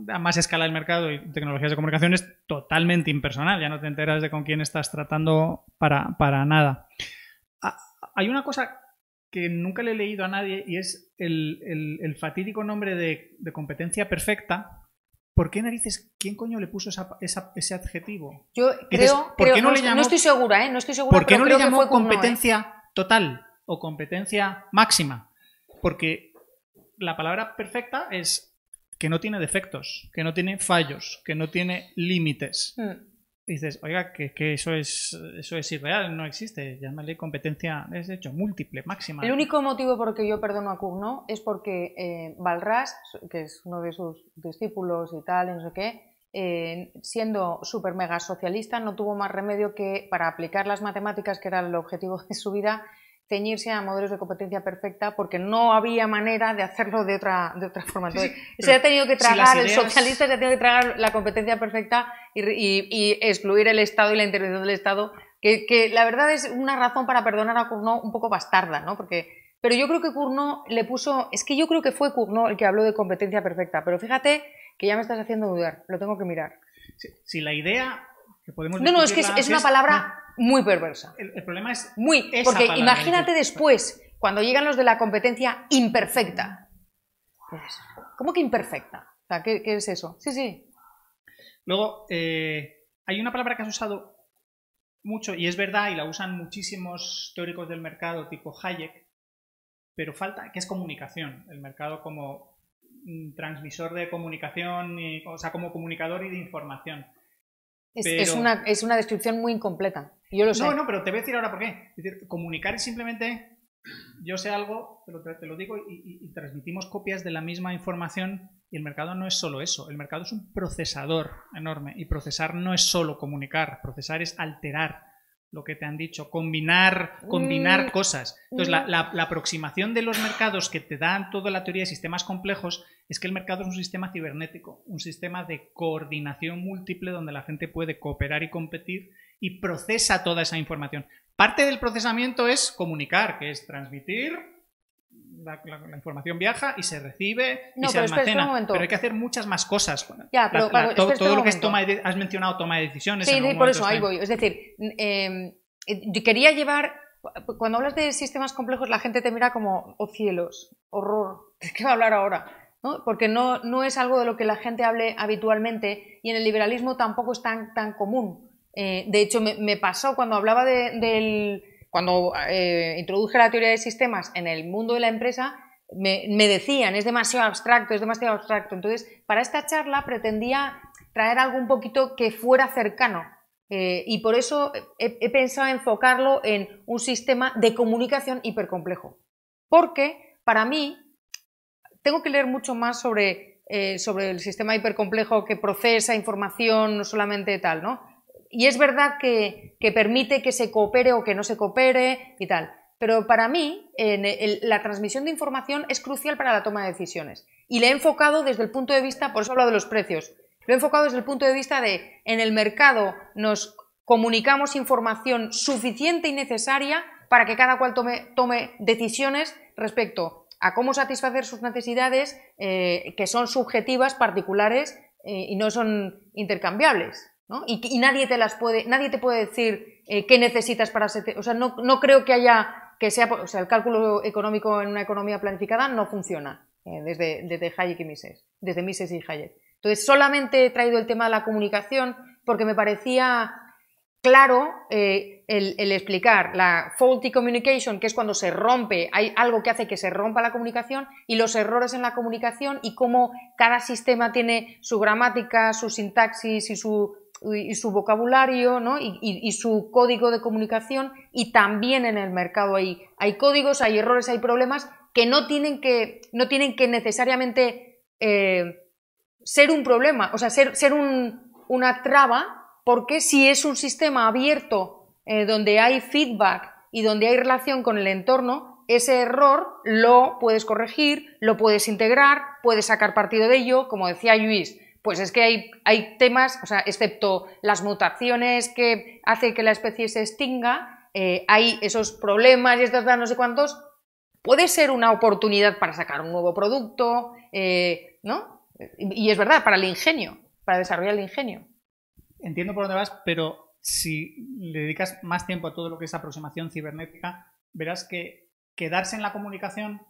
a más escala del mercado y tecnologías de comunicación es totalmente impersonal, ya no te enteras de con quién estás tratando para nada. Hay una cosa que nunca le he leído a nadie y es el fatídico nombre de competencia perfecta. ¿Por qué narices? ¿Quién coño le puso ese adjetivo? Yo no estoy segura, no estoy segura. ¿Por qué no le llamó competencia total o competencia máxima? Porque la palabra perfecta es que no tiene defectos, que no tiene fallos, que no tiene límites. Y dices, oiga, que eso es irreal, no existe. Llámale competencia, es de hecho múltiple, máxima. El único motivo por el que yo perdono a Cournot es porque Walras, que es uno de sus discípulos y tal, no sé qué, siendo súper mega socialista, no tuvo más remedio que, para aplicar las matemáticas, que era el objetivo de su vida, ceñirse a modelos de competencia perfecta, porque no había manera de hacerlo de otra forma. Entonces, se ha tenido que tragar, el socialista se ha tenido que tragar la competencia perfecta y excluir el Estado y la intervención del Estado, que la verdad es una razón para perdonar a Cournot un poco bastarda, ¿no? Pero yo creo que Cournot le puso... Es que yo creo que fue Cournot el que habló de competencia perfecta, pero fíjate que ya me estás haciendo dudar, lo tengo que mirar. Si la idea que podemos... No, es que es una palabra muy perversa. El problema es... Porque imagínate después, cuando llegan los de la competencia imperfecta. Pues, ¿cómo que imperfecta? O sea, ¿qué es eso? Sí. Luego, hay una palabra que has usado mucho, y es verdad, y la usan muchísimos teóricos del mercado, tipo Hayek, pero falta, que es comunicación. El mercado como transmisor de comunicación, o sea, como comunicador y de información. Es una descripción muy incompleta. Yo lo sé. No, pero te voy a decir ahora por qué. Es decir, comunicar es simplemente, yo sé algo, te lo digo, y transmitimos copias de la misma información, y el mercado no es solo eso. El mercado es un procesador enorme, y procesar no es solo comunicar, procesar es alterar lo que te han dicho, combinar cosas. Entonces, la aproximación de los mercados que te dan toda la teoría de sistemas complejos es que el mercado es un sistema cibernético, un sistema de coordinación múltiple donde la gente puede cooperar y competir y procesa toda esa información. Parte del procesamiento es comunicar, que es transmitir, la información viaja y se recibe y se almacena. Pero hay que hacer muchas más cosas. Ya, pero todo lo que es has mencionado toma de decisiones. Sí, por eso ahí voy. Es decir, quería llevar... Cuando hablas de sistemas complejos, la gente te mira como, oh cielos, horror, ¿de qué va a hablar ahora? ¿No? Porque no es algo de lo que la gente hable habitualmente, y en el liberalismo tampoco es tan común. De hecho, me pasó cuando hablaba cuando introduje la teoría de sistemas en el mundo de la empresa, me decían, es demasiado abstracto. Entonces, para esta charla pretendía traer algo un poquito que fuera cercano. Y por eso he pensado enfocarlo en un sistema de comunicación hipercomplejo. Porque, para mí, tengo que leer mucho más sobre el sistema hipercomplejo que procesa información, no solamente tal, ¿no? Y es verdad que permite que se coopere o que no se coopere y tal. Pero para mí, la transmisión de información es crucial para la toma de decisiones. Y le he enfocado desde el punto de vista, por eso hablo de los precios, lo he enfocado desde el punto de vista de, en el mercado nos comunicamos información suficiente y necesaria para que cada cual tome decisiones respecto a cómo satisfacer sus necesidades, que son subjetivas, particulares, y no son intercambiables, ¿no? Y nadie te puede decir qué necesitas para ser... O sea, no creo que haya... o sea, el cálculo económico en una economía planificada no funciona desde Hayek y Mises, desde Mises y Hayek. Entonces, solamente he traído el tema de la comunicación porque me parecía claro el explicar la faulty communication, que es cuando se rompe, hay algo que hace que se rompa la comunicación, y los errores en la comunicación, y cómo cada sistema tiene su gramática, su sintaxis y su vocabulario, ¿no? y su código de comunicación, y también en el mercado hay códigos, hay errores, hay problemas que no tienen que necesariamente ser un problema, o sea, ser una traba, porque si es un sistema abierto donde hay feedback y donde hay relación con el entorno, ese error lo puedes corregir, lo puedes integrar, puedes sacar partido de ello, como decía Lluís. Pues es que hay temas, o sea, excepto las mutaciones que hace que la especie se extinga, hay esos problemas y estos no sé cuántos, puede ser una oportunidad para sacar un nuevo producto, ¿no? Y es verdad, para el ingenio, para desarrollar el ingenio. Entiendo por dónde vas, pero si le dedicas más tiempo a todo lo que es aproximación cibernética, verás que quedarse en la comunicación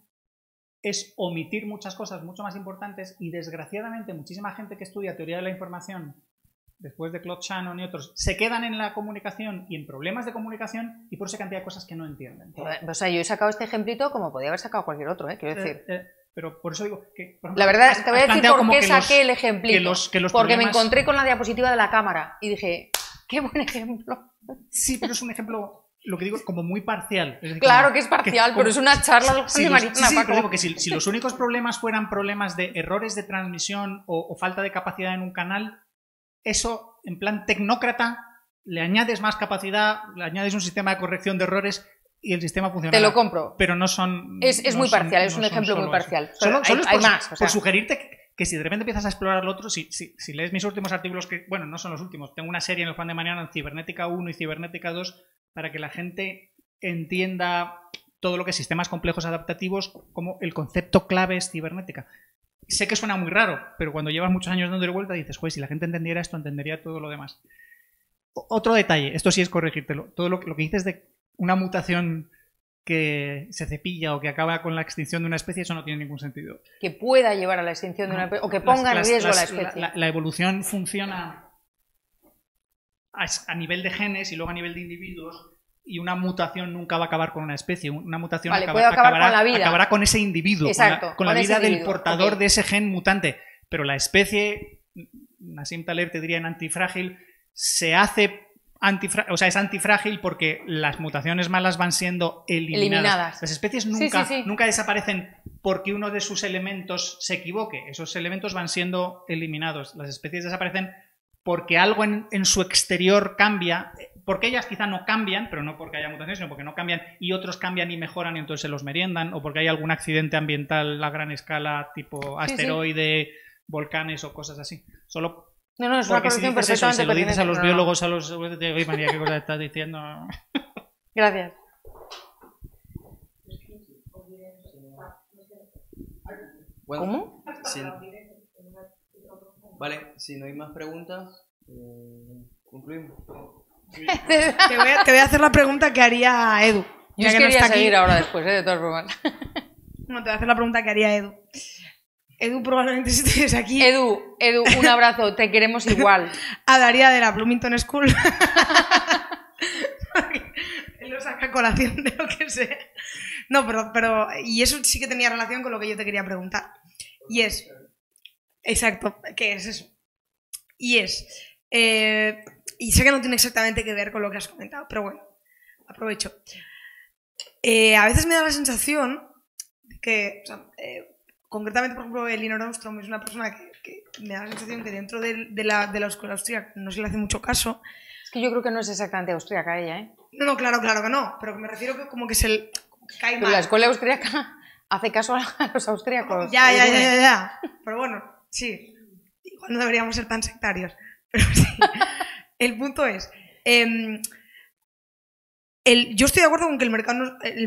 es omitir muchas cosas mucho más importantes, y desgraciadamente muchísima gente que estudia teoría de la información después de Claude Shannon y otros se quedan en la comunicación y en problemas de comunicación, y por esa cantidad de cosas que no entienden. O sea, yo he sacado este ejemplito como podía haber sacado cualquier otro, quiero decir. Pero por eso digo que... Por ejemplo, la verdad, te voy a decir por qué saqué el ejemplito. Que los porque problemas... me encontré con la diapositiva de la cámara y dije, qué buen ejemplo. Sí, pero es un ejemplo, lo que digo, como muy parcial. Es decir, claro que es parcial, pero es una charla de Marina. Sí, pero digo que si los únicos problemas fueran problemas de errores de transmisión o falta de capacidad en un canal, eso, en plan tecnócrata, le añades más capacidad, le añades un sistema de corrección de errores y el sistema funciona. Te lo compro. Pero no son... Es no muy son- parcial, es no un son ejemplo solo muy eso. parcial. Solo Hay es hay por, más. O por sea, sugerirte que si de repente empiezas a explorar lo otro, si lees mis últimos artículos, que bueno, no son los últimos, tengo una serie en el Juan de Mariano en Cibernética 1 y Cibernética 2 para que la gente entienda todo lo que es sistemas complejos adaptativos, como el concepto clave es cibernética. Sé que suena muy raro, pero cuando llevas muchos años dándole vuelta dices, joder, si la gente entendiera esto, entendería todo lo demás. Otro detalle, esto sí es corregírtelo, todo lo que dices de una mutación que se cepilla o que acaba con la extinción de una especie, eso no tiene ningún sentido. que pueda llevar a la extinción de una especie, o que ponga en riesgo la especie. La evolución funciona a nivel de genes y luego a nivel de individuos, y una mutación nunca va a acabar con una especie. Una mutación Vale, puede acabar con la vida. acabará con ese individuo, Exacto, con la con ese vida del individuo. portador Ok. de ese gen mutante. Pero la especie, Nassim Taleb te diría en Antifrágil, se hace es antifrágil porque las mutaciones malas van siendo eliminadas. Las especies nunca desaparecen porque uno de sus elementos se equivoque. Esos elementos van siendo eliminados. Las especies desaparecen porque algo en su exterior cambia, porque ellas quizá no cambian, pero no porque haya mutaciones, sino porque no cambian y otros cambian y mejoran y entonces se los meriendan, o porque hay algún accidente ambiental a gran escala, tipo asteroide, volcanes o cosas así. Solo No, es una porque si corrección dices eso, perfectamente se lo dices a los pertinente, biólogos, a los... Oye, María, ¿qué cosa estás diciendo? Gracias. Bueno, ¿Cómo? si- Vale, si no hay más preguntas, concluimos. Te voy a hacer la pregunta que haría Edu. Yo ya os que no quería está aquí. seguir ahora después, de todas formas. No, te voy a hacer la pregunta que haría Edu. Edu probablemente si estuviese aquí Edu, un abrazo, te queremos igual. a Daría de la Bloomington School. Él lo saca a colación de lo que sea. No, pero y eso sí que tenía relación con lo que yo te quería preguntar. Y es, exacto, ¿qué es eso? Y es, y sé que no tiene exactamente que ver con lo que has comentado, pero bueno, aprovecho. A veces me da la sensación de que, o sea, concretamente, por ejemplo, Elinor Ostrom es una persona que me da la sensación que dentro de la escuela austríaca no se le hace mucho caso. Es que yo creo que no es exactamente austríaca ella, ¿eh? No, claro que no, pero que me refiero que como que se como que cae Pero mal. la escuela austríaca hace caso a los austríacos. Ya. Pero bueno, sí. Igual no deberíamos ser tan sectarios. Pero sí. El punto es... yo estoy de acuerdo con que el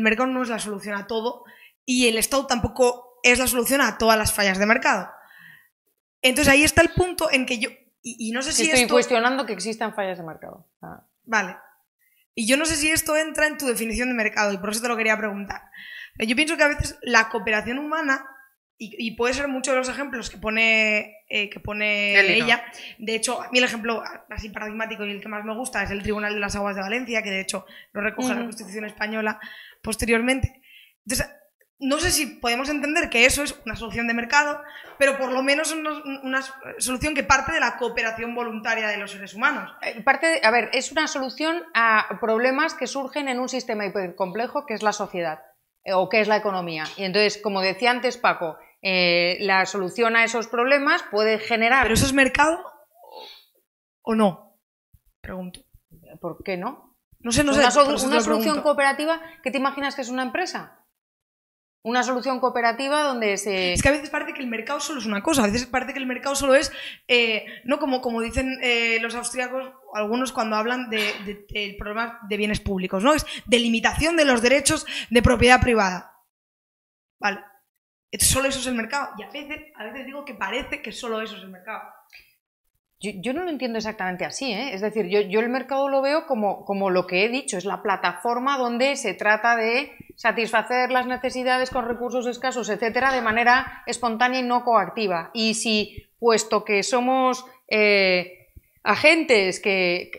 mercado no es la solución a todo y el Estado tampoco es la solución a todas las fallas de mercado. Entonces ahí está el punto en que yo... Y no sé si estoy esto... cuestionando que existan fallas de mercado. Vale. Y yo no sé si esto entra en tu definición de mercado y por eso te lo quería preguntar. Yo pienso que a veces la cooperación humana, y puede ser muchos de los ejemplos que pone ella, de hecho, a mí el ejemplo así paradigmático y el que más me gusta es el Tribunal de las Aguas de Valencia, que de hecho lo recoge la Constitución española posteriormente. Entonces, no sé si podemos entender que eso es una solución de mercado, pero por lo menos una solución que parte de la cooperación voluntaria de los seres humanos. A ver, es una solución a problemas que surgen en un sistema hipercomplejo que es la sociedad o que es la economía. Y entonces, como decía antes Paco, la solución a esos problemas puede generar... ¿Pero eso es mercado o no? Pregunto. ¿Por qué no? No sé. Una solución cooperativa, ¿qué te imaginas que es una empresa? Una solución cooperativa donde se... Es que a veces parece que el mercado solo es una cosa, a veces parece que el mercado solo es, no como dicen los austríacos, algunos cuando hablan de problemas de bienes públicos, ¿no? Es de limitación de los derechos de propiedad privada. Vale. Solo eso es el mercado. Y a veces digo que parece que solo eso es el mercado. Yo no lo entiendo exactamente así, ¿eh? Es decir, yo el mercado lo veo como lo que he dicho, es la plataforma donde se trata de satisfacer las necesidades con recursos escasos, etcétera, de manera espontánea y no coactiva. Y si, puesto que somos agentes que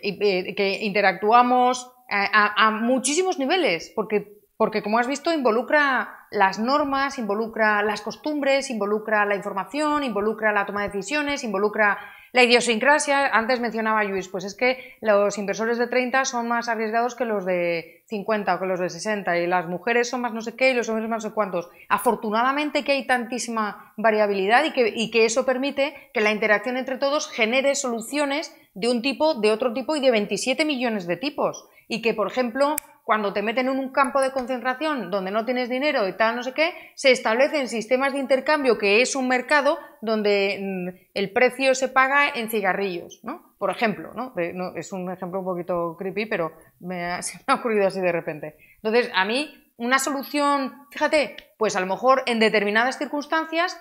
interactuamos a muchísimos niveles, porque como has visto involucra las normas, involucra las costumbres, involucra la información, involucra la toma de decisiones, involucra La idiosincrasia, antes mencionaba Luis, pues es que los inversores de 30 son más arriesgados que los de 50 o que los de 60 y las mujeres son más no sé qué y los hombres más no sé cuántos. Afortunadamente que hay tantísima variabilidad y que eso permite que la interacción entre todos genere soluciones de un tipo, de otro tipo y de 27 millones de tipos. Y que, por ejemplo, cuando te meten en un campo de concentración donde no tienes dinero y tal, no sé qué, se establecen sistemas de intercambio que es un mercado donde el precio se paga en cigarrillos, ¿no? Por ejemplo, ¿no? Es un ejemplo un poquito creepy, pero se me ha ocurrido así de repente. Entonces, a mí, una solución, fíjate, pues a lo mejor en determinadas circunstancias,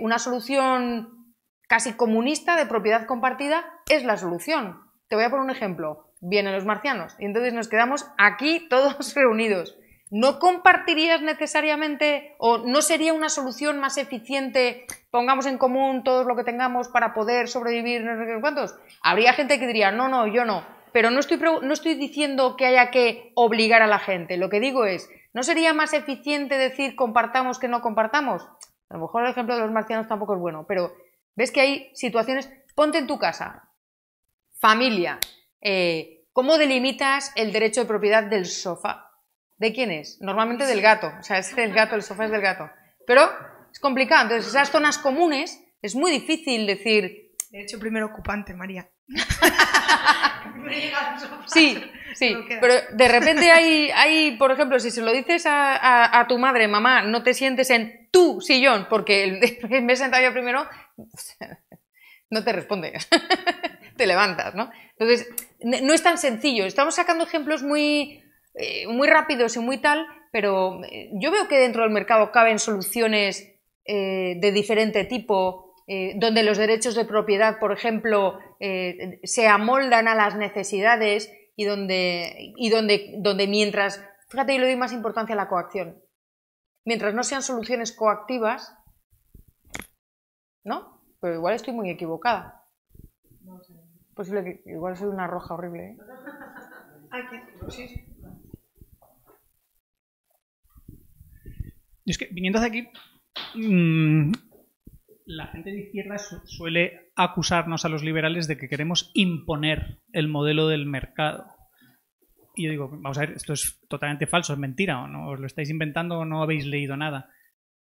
una solución casi comunista de propiedad compartida es la solución. Te voy a poner un ejemplo. Vienen los marcianos y entonces nos quedamos aquí todos reunidos. ¿No compartirías necesariamente o no sería una solución más eficiente, pongamos en común todo lo que tengamos para poder sobrevivir no sé qué cuántos? Habría gente que diría, no, yo no. Pero no estoy diciendo que haya que obligar a la gente. Lo que digo es, ¿no sería más eficiente decir compartamos que no compartamos? A lo mejor el ejemplo de los marcianos tampoco es bueno, pero ves que hay situaciones, ponte en tu casa, familia, ¿cómo delimitas el derecho de propiedad del sofá? ¿De quién es? Normalmente del gato, o sea, es del gato, el sofá es del gato. Pero es complicado, entonces esas zonas comunes es muy difícil decir... Derecho primero ocupante, María. Sí, pero de repente hay, por ejemplo, si se lo dices a tu madre, mamá, no te sientes en tu sillón, porque me he sentado yo primero, no te responde, te levantas, ¿no? Entonces, no es tan sencillo. Estamos sacando ejemplos muy rápidos y muy tal, pero yo veo que dentro del mercado caben soluciones de diferente tipo, donde los derechos de propiedad, por ejemplo, se amoldan a las necesidades y donde mientras, fíjate, yo le doy más importancia a la coacción, mientras no sean soluciones coactivas, ¿no? Pero igual estoy muy equivocada. Posible que igual soy una roja horrible, ¿eh? Sí. Y es que viniendo hacia aquí, la gente de izquierda suele acusarnos a los liberales de que queremos imponer el modelo del mercado. Y yo digo, vamos a ver, esto es totalmente falso, es mentira, o no os lo estáis inventando o no habéis leído nada.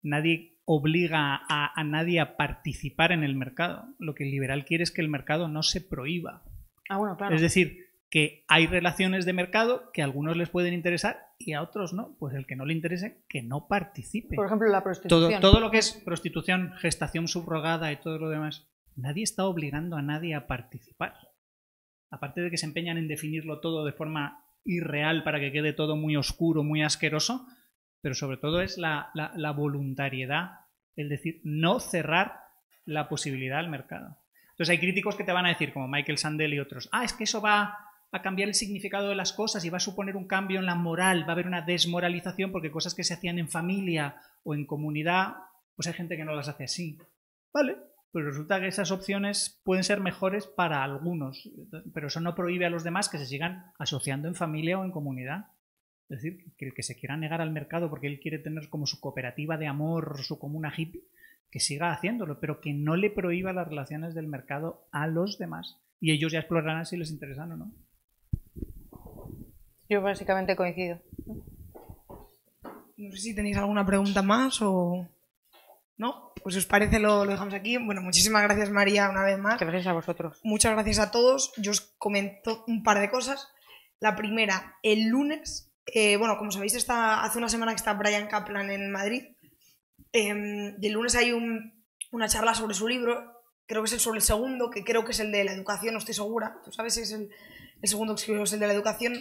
Nadie obliga a nadie a participar en el mercado. Lo que el liberal quiere es que el mercado no se prohíba. Ah, bueno, claro. Es decir, que hay relaciones de mercado que a algunos les pueden interesar y a otros no. Pues el que no le interese, que no participe. Por ejemplo, la prostitución. Todo lo que es prostitución, gestación subrogada y todo lo demás, nadie está obligando a nadie a participar. Aparte de que se empeñan en definirlo todo de forma irreal para que quede todo muy oscuro, muy asqueroso, pero sobre todo es la voluntariedad, es decir, no cerrar la posibilidad al mercado. Entonces hay críticos que te van a decir, como Michael Sandel y otros, es que eso va a cambiar el significado de las cosas y va a suponer un cambio en la moral, va a haber una desmoralización porque cosas que se hacían en familia o en comunidad, pues hay gente que no las hace así. Vale, pero resulta que esas opciones pueden ser mejores para algunos, pero eso no prohíbe a los demás que se sigan asociando en familia o en comunidad. Es decir, que el que se quiera negar al mercado porque él quiere tener como su cooperativa de amor, su comuna hippie, que siga haciéndolo, pero que no le prohíba las relaciones del mercado a los demás. Y ellos ya explorarán si les interesan o no. Yo básicamente coincido. No sé si tenéis alguna pregunta más o... ¿No? Pues si os parece lo dejamos aquí. Bueno, muchísimas gracias, María, una vez más. Gracias a vosotros. Muchas gracias a todos. Yo os comento un par de cosas. La primera, el lunes, bueno, como sabéis, hace una semana que está Bryan Caplan en Madrid. Y el lunes hay una charla sobre su libro, creo que es sobre el segundo, que creo que es el de la educación, no estoy segura. ¿Tú sabes si es el segundo que escribió es el de la educación?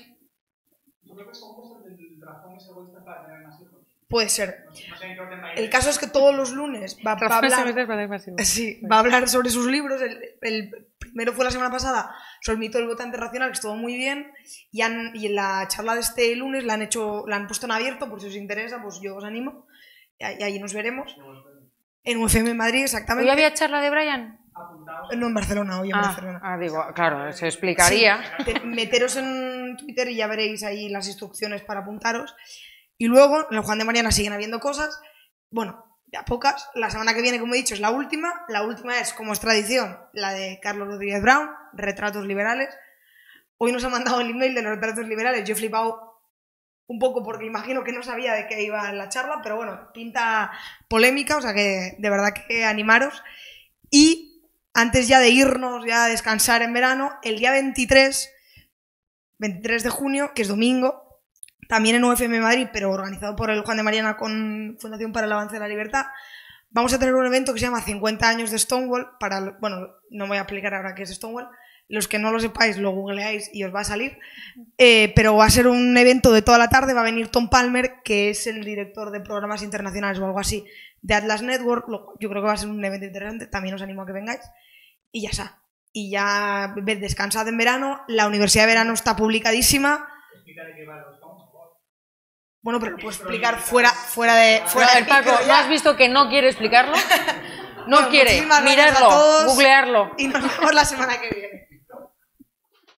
Yo creo que el segundo es el del razón es egoísta para tener más hijos. Puede ser. El caso es que todos los lunes va a hablar sobre sus libros. El primero fue la semana pasada sobre el mito del votante racional, que estuvo muy bien, y en la charla de este lunes la han puesto en abierto, por si os interesa, pues yo os animo, y ahí nos veremos. En UFM en Madrid, exactamente. ¿Hoy había charla de Bryan? No, en Barcelona, hoy en Barcelona. Digo, claro, se explicaría. Sí, meteros en Twitter y ya veréis ahí las instrucciones para apuntaros. Y luego, en el Juan de Mariana siguen habiendo cosas. Bueno, ya pocas. La semana que viene, como he dicho, es la última. La última es, como es tradición, la de Carlos Rodríguez Brown, Retratos Liberales. Hoy nos ha mandado el email de los Retratos Liberales. Yo he flipado un poco porque imagino que no sabía de qué iba la charla, pero bueno, pinta polémica, o sea que de verdad que animaros. Y antes ya de irnos, ya a descansar en verano, el día 23 de junio, que es domingo, también en UFM Madrid, pero organizado por el Juan de Mariana con Fundación para el Avance de la Libertad, vamos a tener un evento que se llama 50 años de Stonewall. Bueno, no voy a explicar ahora qué es Stonewall. Los que no lo sepáis, lo googleáis y os va a salir. Pero va a ser un evento de toda la tarde. Va a venir Tom Palmer, que es el director de programas internacionales o algo así de Atlas Network. Yo creo que va a ser un evento interesante. También os animo a que vengáis. Y ya está. Y ya descansad en verano. La Universidad de Verano está publicadísima. Bueno, pero lo puedo explicar fuera de Paco, ¿no has visto que no quiere explicarlo? No bueno, quiere. Mirarlo, googlearlo. Y nos vemos la semana que viene.